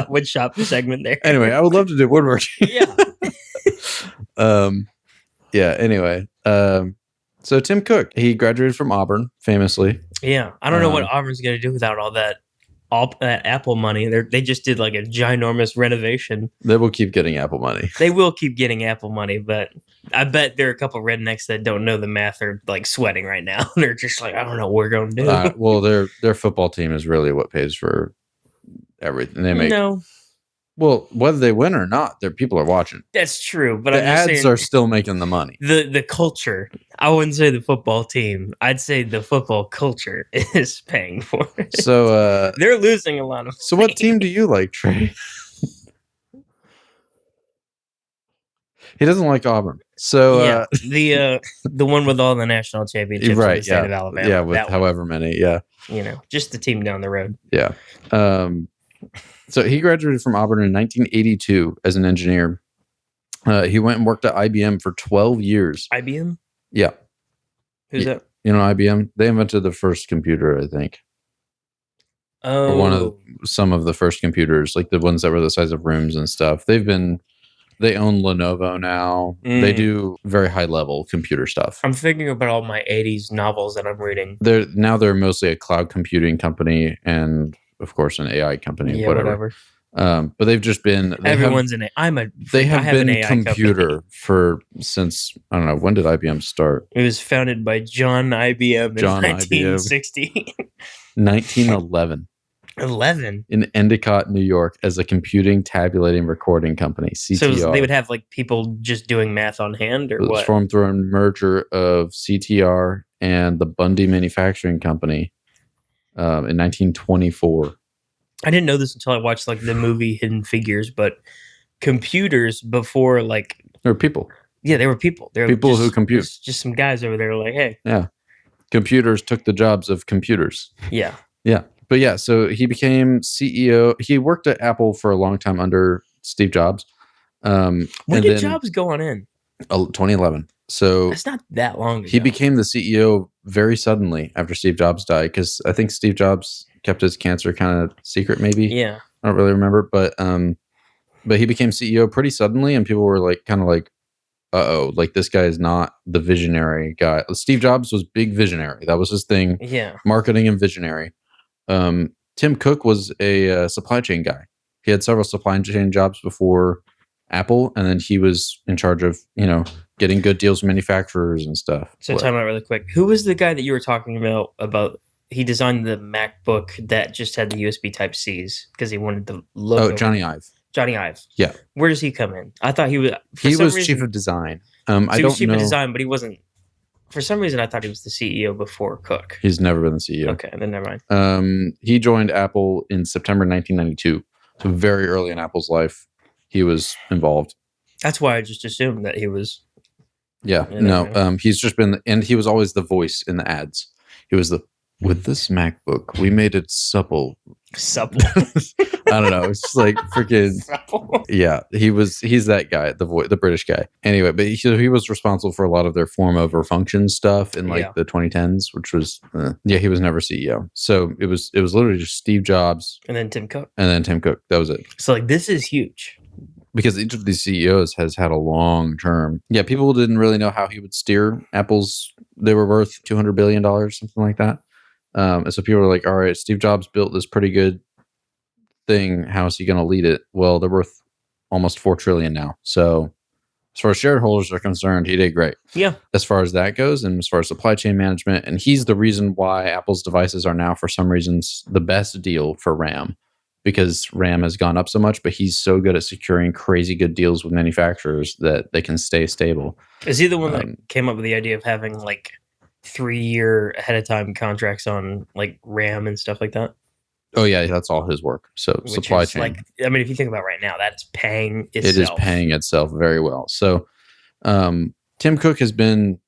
wood shop segment there. Anyway, I would love to do woodworking. Yeah. Anyway. So Tim Cook, he graduated from Auburn, famously. Yeah. I don't know what Auburn's gonna do without all that Apple money. They just did like a ginormous renovation. They will keep getting Apple money. They will keep getting Apple money, but I bet there are a couple rednecks that don't know the math are like sweating right now. They're just like, I don't know what we're going to do. Well, their football team is really what pays for everything they make. No. Well, whether they win or not, their people are watching. That's true, but the ads are still making the money. The culture. I wouldn't say the football team. I'd say the football culture is paying for it. So they're losing a lot of money. So what team do you like, Trey? He doesn't like Auburn. So the one with all the national championships in the state of Alabama. Yeah, with however many. Yeah, just the team down the road. Yeah. So he graduated from Auburn in 1982 as an engineer. He went and worked at IBM for 12 years. IBM? Yeah. Who's that? You know IBM? They invented the first computer, I think. Oh. Or some of the first computers, like the ones that were the size of rooms and stuff. They own Lenovo now. They do very high level computer stuff. I'm thinking about all my 80s novels that I'm reading. They're mostly a cloud computing company and of course an AI company. Yeah, whatever. But they've just been. Everyone's in it. They have been an AI computer since I don't know, when did IBM start? It was founded by John IBM in 1960. 1911. 11 in Endicott, New York, as a computing, tabulating, recording company. CTR. So they would have like people just doing math on hand, or what? It was formed through a merger of CTR and the Bundy Manufacturing Company in 1924. I didn't know this until I watched like the movie Hidden Figures, but computers before like there were people. Yeah, they were people. They were people who compute. Just some guys over there like, hey. Yeah. Computers took the jobs of computers. Yeah. Yeah. But yeah, so he became CEO. He worked at Apple for a long time under Steve Jobs. When did Jobs go on in? 2011. So that's not that long ago. He became the CEO very suddenly after Steve Jobs died, because I think Steve Jobs kept his cancer kind of secret, maybe. Yeah. I don't really remember, but he became CEO pretty suddenly, and people were like, kind of like, uh-oh, like this guy is not the visionary guy. Steve Jobs was big visionary. That was his thing. Yeah. Marketing and visionary. Tim Cook was a supply chain guy. He had several supply chain jobs before Apple, and then he was in charge of, getting good deals with manufacturers and stuff. So time out really quick. Who was the guy that you were talking about? He designed the MacBook that just had the USB Type C's because he wanted the logo. Oh, Johnny Ive. Johnny Ive. Yeah. Where does he come in? I thought he was. He was chief of design. He was chief of design, but he wasn't. For some reason, I thought he was the CEO before Cook. He's never been the CEO. Okay, then never mind. He joined Apple in September 1992, so very early in Apple's life, he was involved. That's why I just assumed that he was. Yeah, no. He's just been, and he was always the voice in the ads. He was with this MacBook, we made it supple. Supple. I don't know. It's just like freaking. Supple. Yeah, he's that guy, the British guy. Anyway, but he was responsible for a lot of their form over function stuff in like the 2010s, which was he was never CEO. So it was literally just Steve Jobs and then Tim Cook. That was it. So like this is huge. Because each of these CEOs has had a long term. Yeah, people didn't really know how he would steer Apple's. They were worth $200 billion, something like that. And so people were like, all right, Steve Jobs built this pretty good thing. How is he going to lead it? Well, they're worth almost $4 trillion now. So as far as shareholders are concerned, he did great. Yeah. As far as that goes, and as far as supply chain management, and he's the reason why Apple's devices are now, for some reasons, the best deal for RAM. Because RAM has gone up so much, but he's so good at securing crazy good deals with manufacturers that they can stay stable. Is he the one that came up with the idea of having like 3-year ahead of time contracts on like RAM and stuff like that? Oh yeah, that's all his work. So which supply chain. Like, I mean, if you think about right now, that's paying itself. It is paying itself very well. So Tim Cook has been.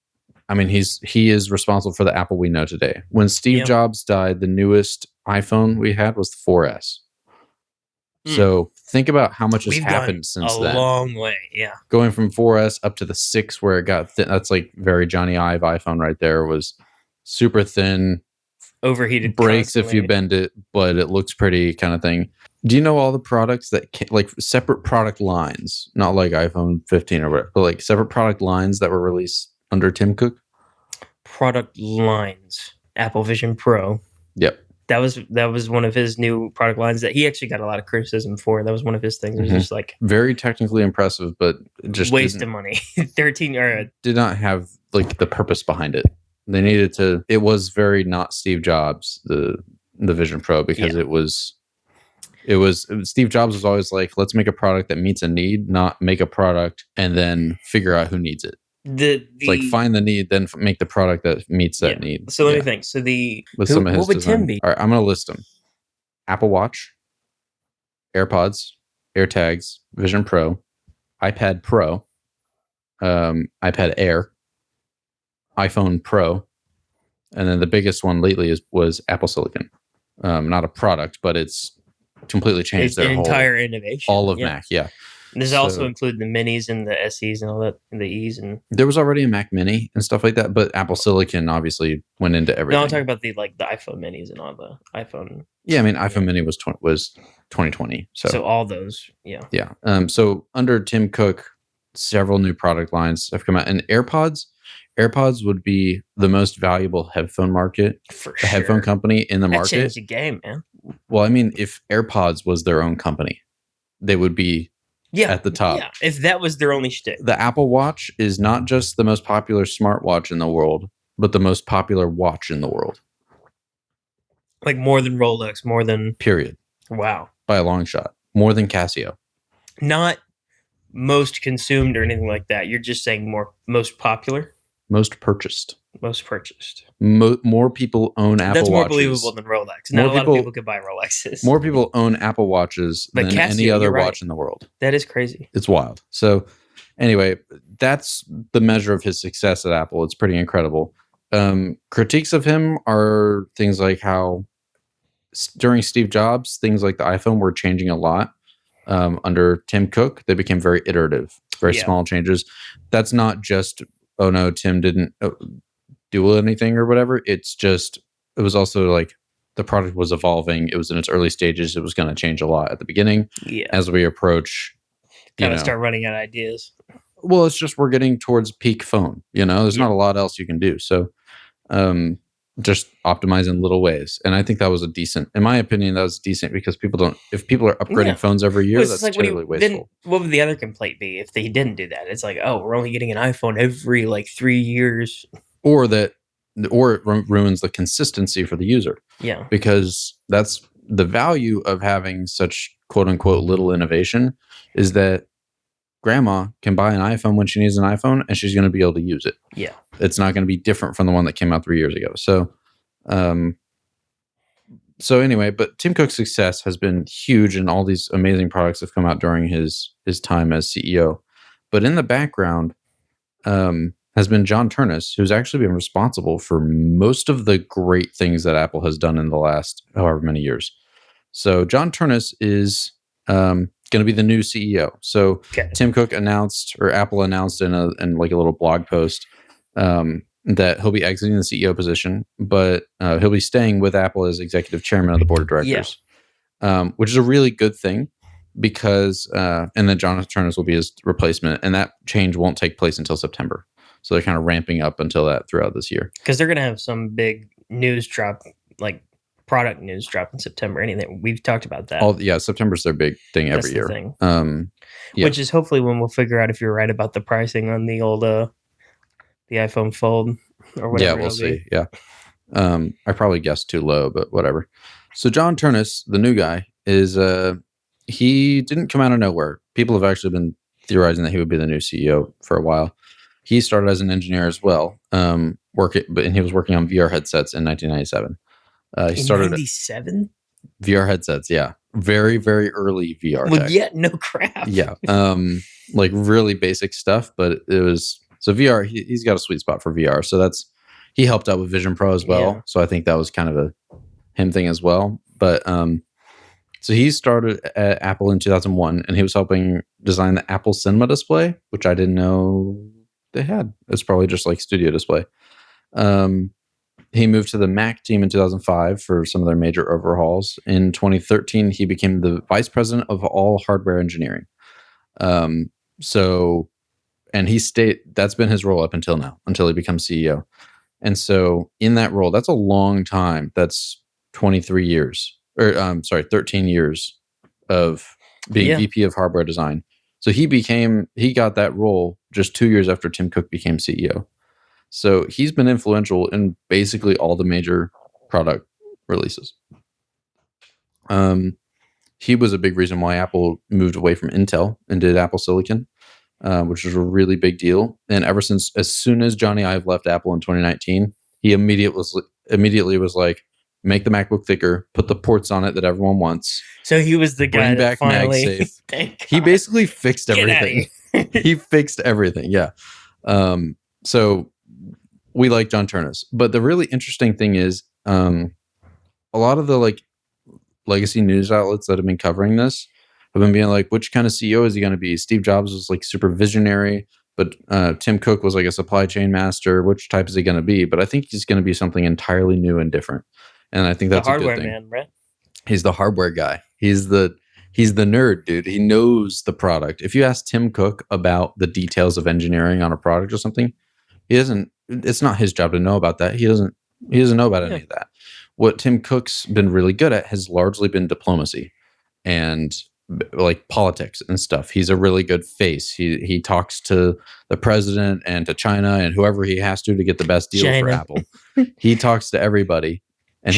I mean, he is responsible for the Apple we know today. When Steve Jobs died, the newest iPhone we had was the 4S. So think about how much has happened since then. A long way, yeah. Going from 4S up to the 6, where it got thin. That's like very Johnny Ive iPhone right there. Was super thin, overheated, breaks if you bend it, but it looks pretty kind of thing. Do you know all the products that like separate product lines, not like iPhone 15 or whatever, but like separate product lines that were released under Tim Cook? Product lines, Apple Vision Pro. Yep. That was one of his new product lines that he actually got a lot of criticism for. That was one of his things. It was just like very technically impressive, but just waste of money. 13 or did not have like the purpose behind it. They needed to. It was very not Steve Jobs the Vision Pro, because it was Steve Jobs was always like, let's make a product that meets a need, not make a product and then figure out who needs it. It's like find the need, then make the product that meets that need. So let me think. So what would Tim be? All right, I'm going to list them: Apple Watch, AirPods, AirTags, Vision Pro, iPad Pro, iPad Air, iPhone Pro, and then the biggest one lately was Apple Silicon. Not a product, but it's completely changed their whole entire innovation. All of Mac, yeah. Does it also include the minis and the SEs and all that, and the E's? And there was already a Mac Mini and stuff like that, but Apple Silicon obviously went into everything. No, I'm talking about the iPhone Minis and all the iPhone. Yeah, I mean, iPhone Mini was 2020. So all those, yeah. Yeah. So under Tim Cook, several new product lines have come out, and AirPods would be the most valuable headphone market, headphone company in the market. Changed the game, man. Well, I mean, if AirPods was their own company, they would be. At the top. Yeah, if that was their only shtick. The Apple Watch is not just the most popular smartwatch in the world, but the most popular watch in the world. Like more than Rolex, more than... Period. Wow. By a long shot. More than Casio. Not most consumed or anything like that. You're just saying most popular? Most purchased. Most purchased. More people own Apple Watches. That's more believable than Rolex. Not a lot of people could buy Rolexes. More people own Apple Watches than Casio, any other watch in the world. That is crazy. It's wild. So anyway, that's the measure of his success at Apple. It's pretty incredible. Critiques of him are things like how during Steve Jobs, things like the iPhone were changing a lot. Under Tim Cook, they became very iterative, very small changes. That's not just oh no, Tim didn't do anything or whatever. It's just, it was also like the product was evolving. It was in its early stages. It was going to change a lot at the beginning. Yeah. As we approach, kind of start running out of ideas. Well, it's just we're getting towards peak phone. There's not a lot else you can do. So just optimize in little ways. And I think that was in my opinion, that was decent because if people are upgrading phones every year, that's like terribly wasteful. Then what would the other complaint be if they didn't do that? It's like, oh, we're only getting an iPhone every like 3 years. Or it ruins the consistency for the user. Yeah. Because that's the value of having such quote unquote little innovation, is that grandma can buy an iPhone when she needs an iPhone and she's going to be able to use it. Yeah. It's not going to be different from the one that came out 3 years ago. So anyway, but Tim Cook's success has been huge, and all these amazing products have come out during his time as CEO. But in the background has been John Ternus, who's actually been responsible for most of the great things that Apple has done in the last however many years. So John Ternus is going to be the new CEO. So Tim Cook announced, or Apple announced in like a little blog post, that he'll be exiting the CEO position, but he'll be staying with Apple as executive chairman of the board of directors, which is a really good thing because, and then John Ternus will be his replacement, and that change won't take place until September. So they're kind of ramping up until that throughout this year. Because they're going to have some big news drop, like product news drop in September. Anything we've talked about that. September's their big thing every year. Which is hopefully when we'll figure out if you're right about the pricing on the old the iPhone Fold or whatever. Yeah, we'll see. Yeah. I probably guessed too low, but whatever. So John Ternus, the new guy, is he didn't come out of nowhere. People have actually been theorizing that he would be the new CEO for a while. He started as an engineer as well, and he was working on VR headsets in 1997. He started 97 VR headsets. Yeah, very very early VR. Well, tech. No crap. Yeah, like really basic stuff, but it was VR. He's got a sweet spot for VR, so he helped out with Vision Pro as well. Yeah. So I think that was kind of a him thing as well. But so he started at Apple in 2001, and he was helping design the Apple Cinema display, which I didn't know they had. It's probably just like Studio Display. He moved to the Mac team in 2005 for some of their major overhauls. In 2013, he became the vice president of all hardware engineering. And that's been his role up until now, until he becomes CEO. And so in that role, that's a long time. That's 13 years of being VP of hardware design. So he got that role just 2 years after Tim Cook became CEO. So he's been influential in basically all the major product releases. He was a big reason why Apple moved away from Intel and did Apple Silicon, which was a really big deal. And as soon as Johnny Ive left Apple in 2019, he immediately was like, make the MacBook thicker, put the ports on it that everyone wants. So he was the guy that finally... He basically fixed everything. He fixed everything, yeah. So we like John Ternus. But the really interesting thing is a lot of the like legacy news outlets that have been covering this have been being like, which kind of CEO is he going to be? Steve Jobs was like super visionary, but Tim Cook was like a supply chain master. Which type is he going to be? But I think he's going to be something entirely new and different. And I think that's a good thing. The hardware man, right? He's the hardware guy. He's the nerd, dude. He knows the product. If you ask Tim Cook about the details of engineering on a product or something, it's not his job to know about that. He doesn't know about any of that. What Tim Cook's been really good at has largely been diplomacy and like politics and stuff. He's a really good face. He talks to the president and to China and whoever he has to get the best deal for Apple. He talks to everybody. And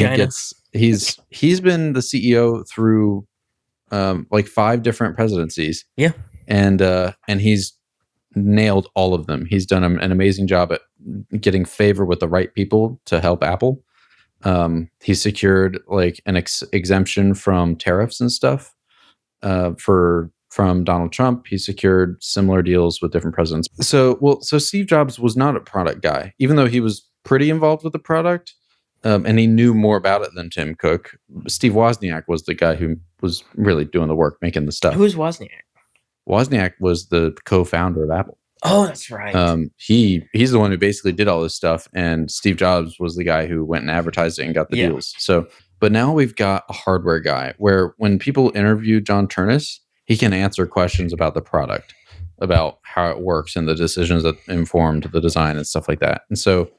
he's been the CEO through like 5 different presidencies. Yeah. And he's nailed all of them. He's done an amazing job at getting favor with the right people to help Apple. He secured like an exemption from tariffs and stuff from Donald Trump. He secured similar deals with different presidents. So Steve Jobs was not a product guy, even though he was pretty involved with the product. And he knew more about it than Tim Cook. Steve Wozniak was the guy who was really doing the work, making the stuff. Who is Wozniak? Wozniak was the co-founder of Apple. Oh, that's right. He's the one who basically did all this stuff, and Steve Jobs was the guy who went and advertised it and got the deals. So, but now we've got a hardware guy where when people interview John Ternus, he can answer questions about the product, about how it works and the decisions that informed the design and stuff like that. And so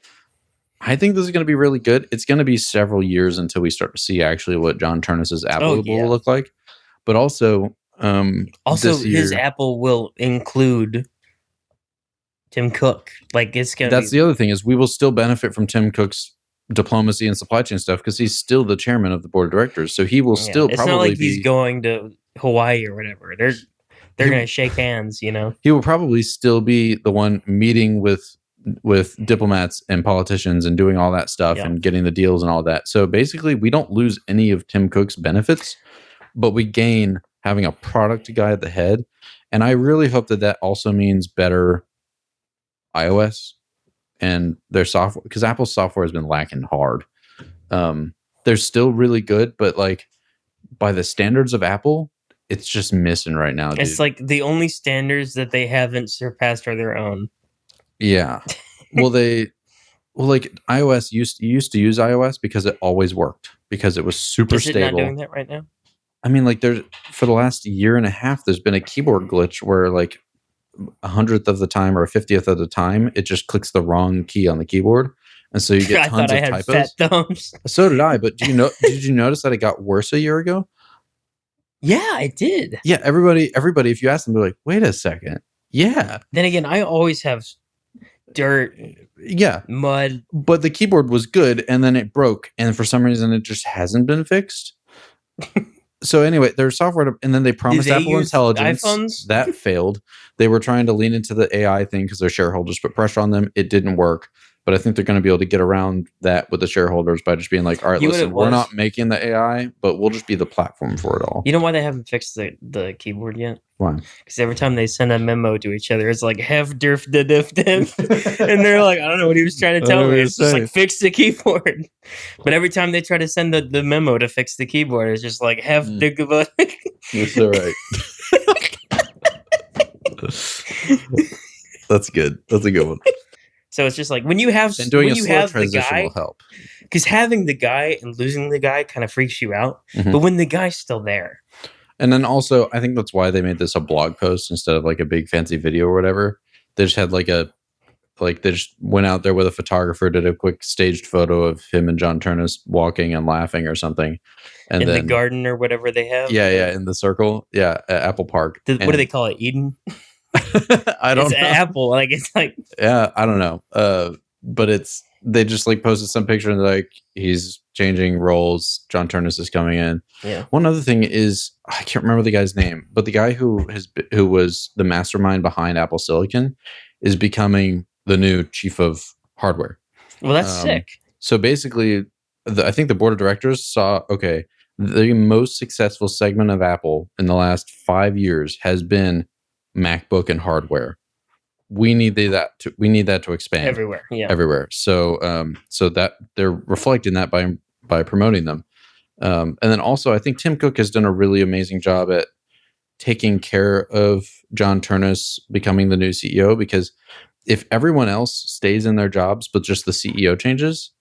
I think this is going to be really good. It's going to be several years until we start to see actually what John Ternus's Apple will look like. But also, his Apple will include Tim Cook. Like, it's gonna. That's the other thing, is we will still benefit from Tim Cook's diplomacy and supply chain stuff because he's still the chairman of the board of directors. So he will still it's probably not like he's going to Hawaii or whatever. They're gonna shake hands, you know. He will probably still be the one meeting with diplomats and politicians and doing all that stuff and getting the deals and all that. So basically, we don't lose any of Tim Cook's benefits, but we gain having a product guy at the head. And I really hope that also means better iOS and their software, because Apple's software has been lacking hard. They're still really good, but like by the standards of Apple, it's just missing right now. It's like the only standards that they haven't surpassed are their own. Yeah. Like iOS used to use iOS because it always worked, because it was super stable. Is it not doing that right now? I mean, like for the last year and a half, there's been a keyboard glitch where like 100th of the time or a 50th of the time, it just clicks the wrong key on the keyboard, and so you get tons of typos. Fat thumbs. So did I, but did you notice that it got worse a year ago? Yeah, I did. Yeah, everybody, if you ask them, they're like, "Wait a second." Yeah. Then again, I always have dirt, mud, but the keyboard was good, and then it broke, and for some reason, it just hasn't been fixed. So anyway, their software, and then they promised Apple Intelligence. iPhones? That failed. They were trying to lean into the AI thing because their shareholders put pressure on them. It didn't work. But I think they're going to be able to get around that with the shareholders by just being like, all right, listen, we're not making the AI, but we'll just be the platform for it all. You know why they haven't fixed the keyboard yet? Why? Because every time they send a memo to each other, it's like, hef, derf, da, dif, dif. And they're like, I don't know what he was trying to tell me. It's just like, fix the keyboard. But every time they try to send the memo to fix the keyboard, it's just like, hef, dig, That's all right. That's good. That's a good one. So it's just like when you have the guy, will help. Because having the guy and losing the guy kind of freaks you out. Mm-hmm. But when the guy's still there. And then also, I think that's why they made this a blog post instead of like a big fancy video or whatever. They just had they just went out there with a photographer, did a quick staged photo of him and John Ternus walking and laughing or something. And in the garden or whatever they have. Yeah, in the circle. Yeah, at Apple Park. What do they call it? Eden? I don't know. Apple. Like, it's like. Yeah, I don't know. But they just like posted some picture and like he's changing roles. John Ternus is coming in. Yeah. One other thing is, I can't remember the guy's name, but the guy who was the mastermind behind Apple Silicon is becoming the new chief of hardware. Well, that's sick. So basically, I think the board of directors saw, okay, the most successful segment of Apple in the last 5 years has been MacBook and hardware. We need that to expand everywhere. Yeah, everywhere. So that they're reflecting that by promoting them. And then also, I think Tim Cook has done a really amazing job at taking care of John Ternus becoming the new CEO, because if everyone else stays in their jobs but just the CEO changes,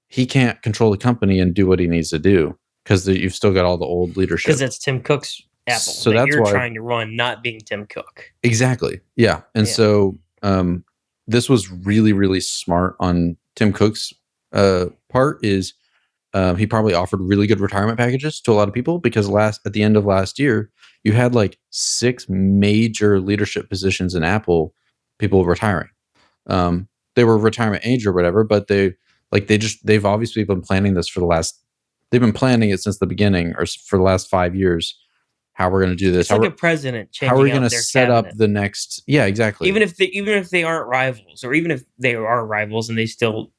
he can't control the company and do what he needs to do, because you've still got all the old leadership. Because it's Tim Cook's Apple. So that's you're trying to run, not being Tim Cook. Exactly. Yeah. And so this was really, really smart on Tim Cook's part. Is he probably offered really good retirement packages to a lot of people, because at the end of last year, you had like 6 major leadership positions in Apple, people retiring. They were retirement age or whatever, but they've obviously been planning this they've been planning it since the beginning, or for the last 5 years. How we're going to do this? It's like a president changing how are we going to set up the next? Yeah, exactly. Even if they aren't rivals, or even if they are rivals and they still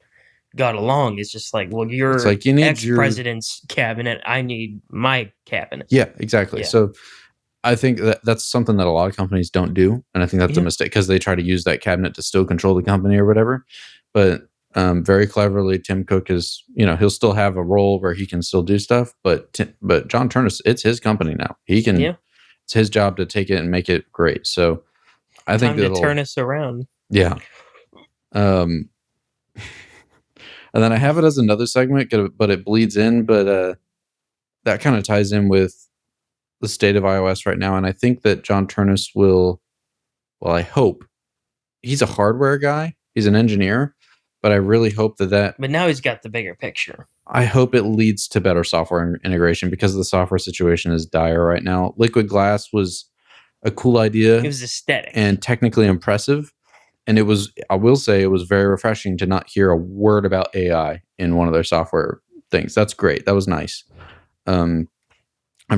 got along, it's just like, well, you're like you need ex-president's cabinet. I need my cabinet. Yeah, exactly. Yeah. So I think that's something that a lot of companies don't do, and I think that's a mistake, because they try to use that cabinet to still control the company or whatever. But very cleverly, Tim Cook is, he'll still have a role where he can still do stuff, but John Ternus, it's his company now. He can, it's his job to take it and make it great. So I think to turn us around. Yeah. And then I have it as another segment, but it bleeds in. But that kind of ties in with the state of iOS right now. And I think that John Ternus will, well, I hope, he's a hardware guy. He's an engineer, but I really hope that. But now he's got the bigger picture. I hope it leads to better software integration because the software situation is dire right now. Liquid Glass was a cool idea. It was aesthetic and technically impressive. And I will say, it was very refreshing to not hear a word about AI in one of their software things. That's great. That was nice. I'm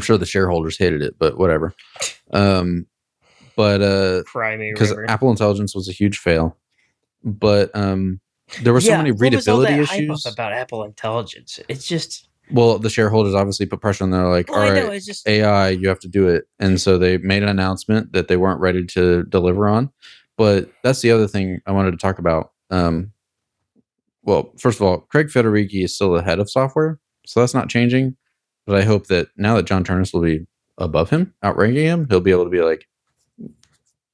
sure the shareholders hated it, but whatever. Because Apple Intelligence was a huge fail. But there were so many readability issues about Apple Intelligence. It's just, well, the shareholders obviously put pressure on. They're like, all right, it's just AI, you have to do it. And so they made an announcement that they weren't ready to deliver on. But that's the other thing I wanted to talk about. Well, first of all, Craig Federighi is still the head of software, so that's not changing. But I hope that now that John Ternus will be above him, outranking him, he'll be able to be like,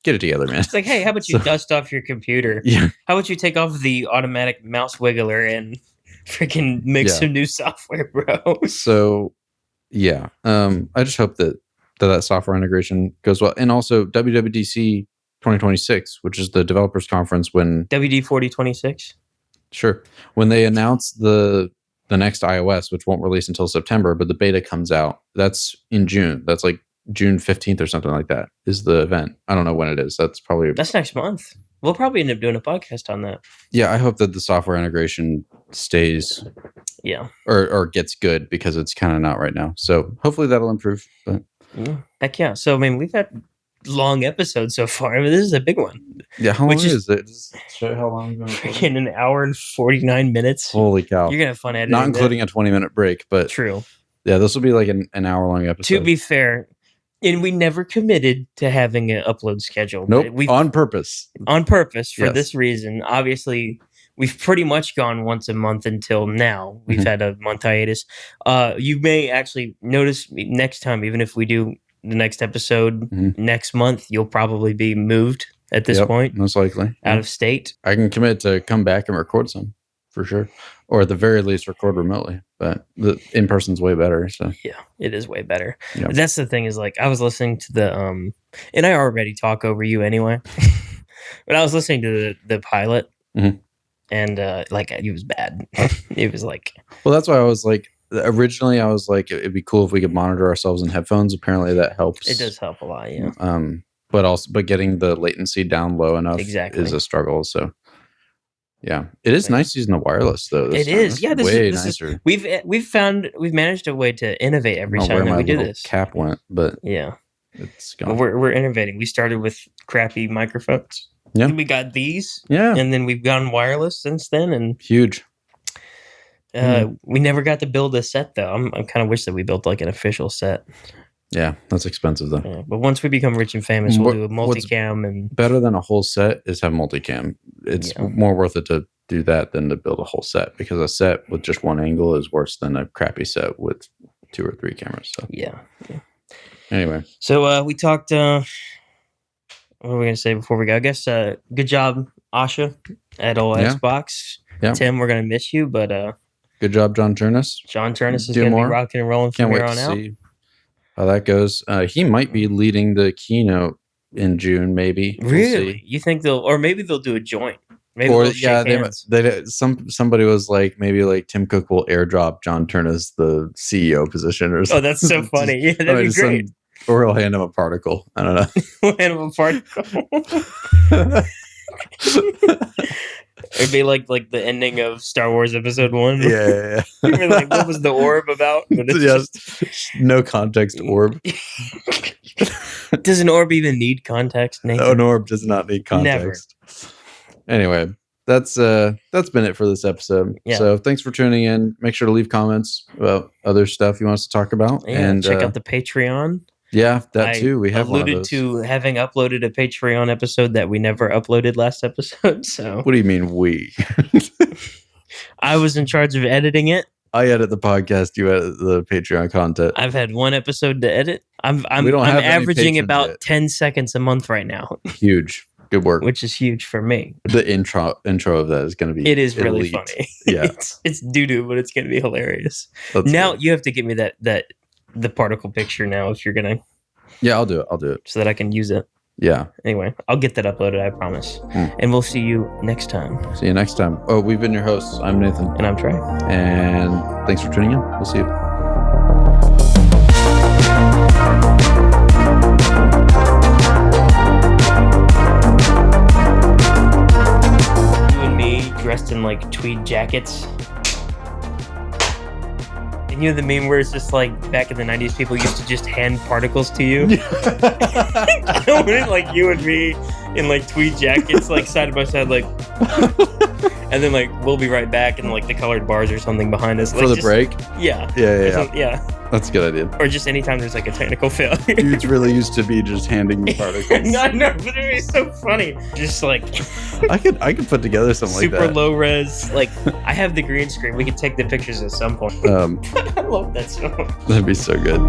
get it together, man. It's like, hey, how about you dust off your computer? Yeah. How about you take off the automatic mouse wiggler and freaking make some new software, bro? So, yeah. I just hope that software integration goes well. And also WWDC 2026, which is the developers conference when WD 4026. Sure. When they announce the next iOS, which won't release until September, but the beta comes out, that's in June. That's like June 15th or something like that is the event. I don't know when it is. That's next month. We'll probably end up doing a podcast on that. Yeah, I hope that the software integration stays. Yeah. Or gets good, because it's kind of not right now. So hopefully that'll improve. But heck yeah. So I mean, we've had long episodes so far. I mean, this is a big one. Yeah, how long is it? Just show how long we've been recording. An hour and 49 minutes. Holy cow. You're gonna have fun editing. Not including a 20-minute break, but true. Yeah, this will be like an hour-long episode. To be fair, and we never committed to having an upload schedule. Nope, on purpose. On purpose for this reason. Obviously, we've pretty much gone once a month until now. We've had a month hiatus. You may actually notice next time, even if we do the next episode next month, you'll probably be moved at this point. Most likely. Out of state. I can commit to come back and record some, for sure. Or at the very least, record remotely. But the in-person's way better. So yeah, it is way better. Yep. That's the thing is, like, I was listening to the and I already talk over you anyway. But I was listening to the pilot, and like, it was bad. It was like, well, that's why I was like, originally I was like, it'd be cool if we could monitor ourselves in headphones. Apparently that helps. It does help a lot, yeah. But getting the latency down low enough is a struggle. So yeah, it is nice using the wireless though. It is, yeah. This is nicer. We've managed a way to innovate every time that we do this. Cap went, but yeah, it's gone. We're innovating. We started with crappy microphones. Yeah, we got these. Yeah, and then we've gone wireless since then, and huge. We never got to build a set though. I'm kind of wish that we built like an official set. Yeah, that's expensive though. Yeah, but once we become rich and famous, we'll do a multicam. And better than a whole set is have multicam. It's more worth it to do that than to build a whole set, because a set with just one angle is worse than a crappy set with 2 or 3 cameras. So yeah. Anyway, so we talked. What are we gonna say before we go? I guess good job, Asha, at old Xbox. Yeah. Tim, we're gonna miss you, but good job, John Ternus. John Ternus is gonna be rocking and rolling from here on out. See how that goes. He might be leading the keynote in June, maybe. Really? You think maybe they'll do a joint? Maybe somebody was like, maybe like Tim Cook will airdrop John Ternus the CEO position or something. Oh, that's so funny. Yeah, that'd be great. Or we'll hand him a particle. I don't know. We'll hand him a particle. It'd be like the ending of Star Wars Episode 1. Yeah. Like, what was the orb about? No context orb. Does an orb even need context, Nathan? No, an orb does not need context. Never. Anyway, that's been it for this episode. Yeah. So thanks for tuning in. Make sure to leave comments about other stuff you want us to talk about. Yeah, and check out the Patreon. Yeah, that too. We have alluded to having uploaded a Patreon episode that we never uploaded last episode. So what do you mean we? I was in charge of editing it. I edit the podcast. You edit the Patreon content. I've had one episode to edit. I'm We don't have any averaging patrons about yet. 10 seconds a month right now. Huge. Good work. Which is huge for me. The intro of that is going to be It is elite. really funny. Yeah. It's doo-doo, but it's going to be hilarious. That's now good. you have to give me the particle picture now if you're going to. Yeah, I'll do it. So that I can use it. Yeah. Anyway, I'll get that uploaded, I promise. And we'll see you next time. See you next time. Oh, we've been your hosts. I'm Nathan. And I'm Trey. And thanks for tuning in. We'll see you. You and me dressed in like tweed jackets. And you know the meme where it's just like back in the 90s, people used to just hand particles to you? I want it like you and me in like tweed jackets, like side by side, like, and then like we'll be right back and like the colored bars or something behind us. For like, the break? Yeah. Yeah. That's a good idea. Or just anytime there's like a technical failure. Dudes really used to be just handing me particles. I know, but it would be so funny. Just like I could put together something like that. Super low res. Like I have the green screen. We could take the pictures at some point. I love that song. That'd be so good.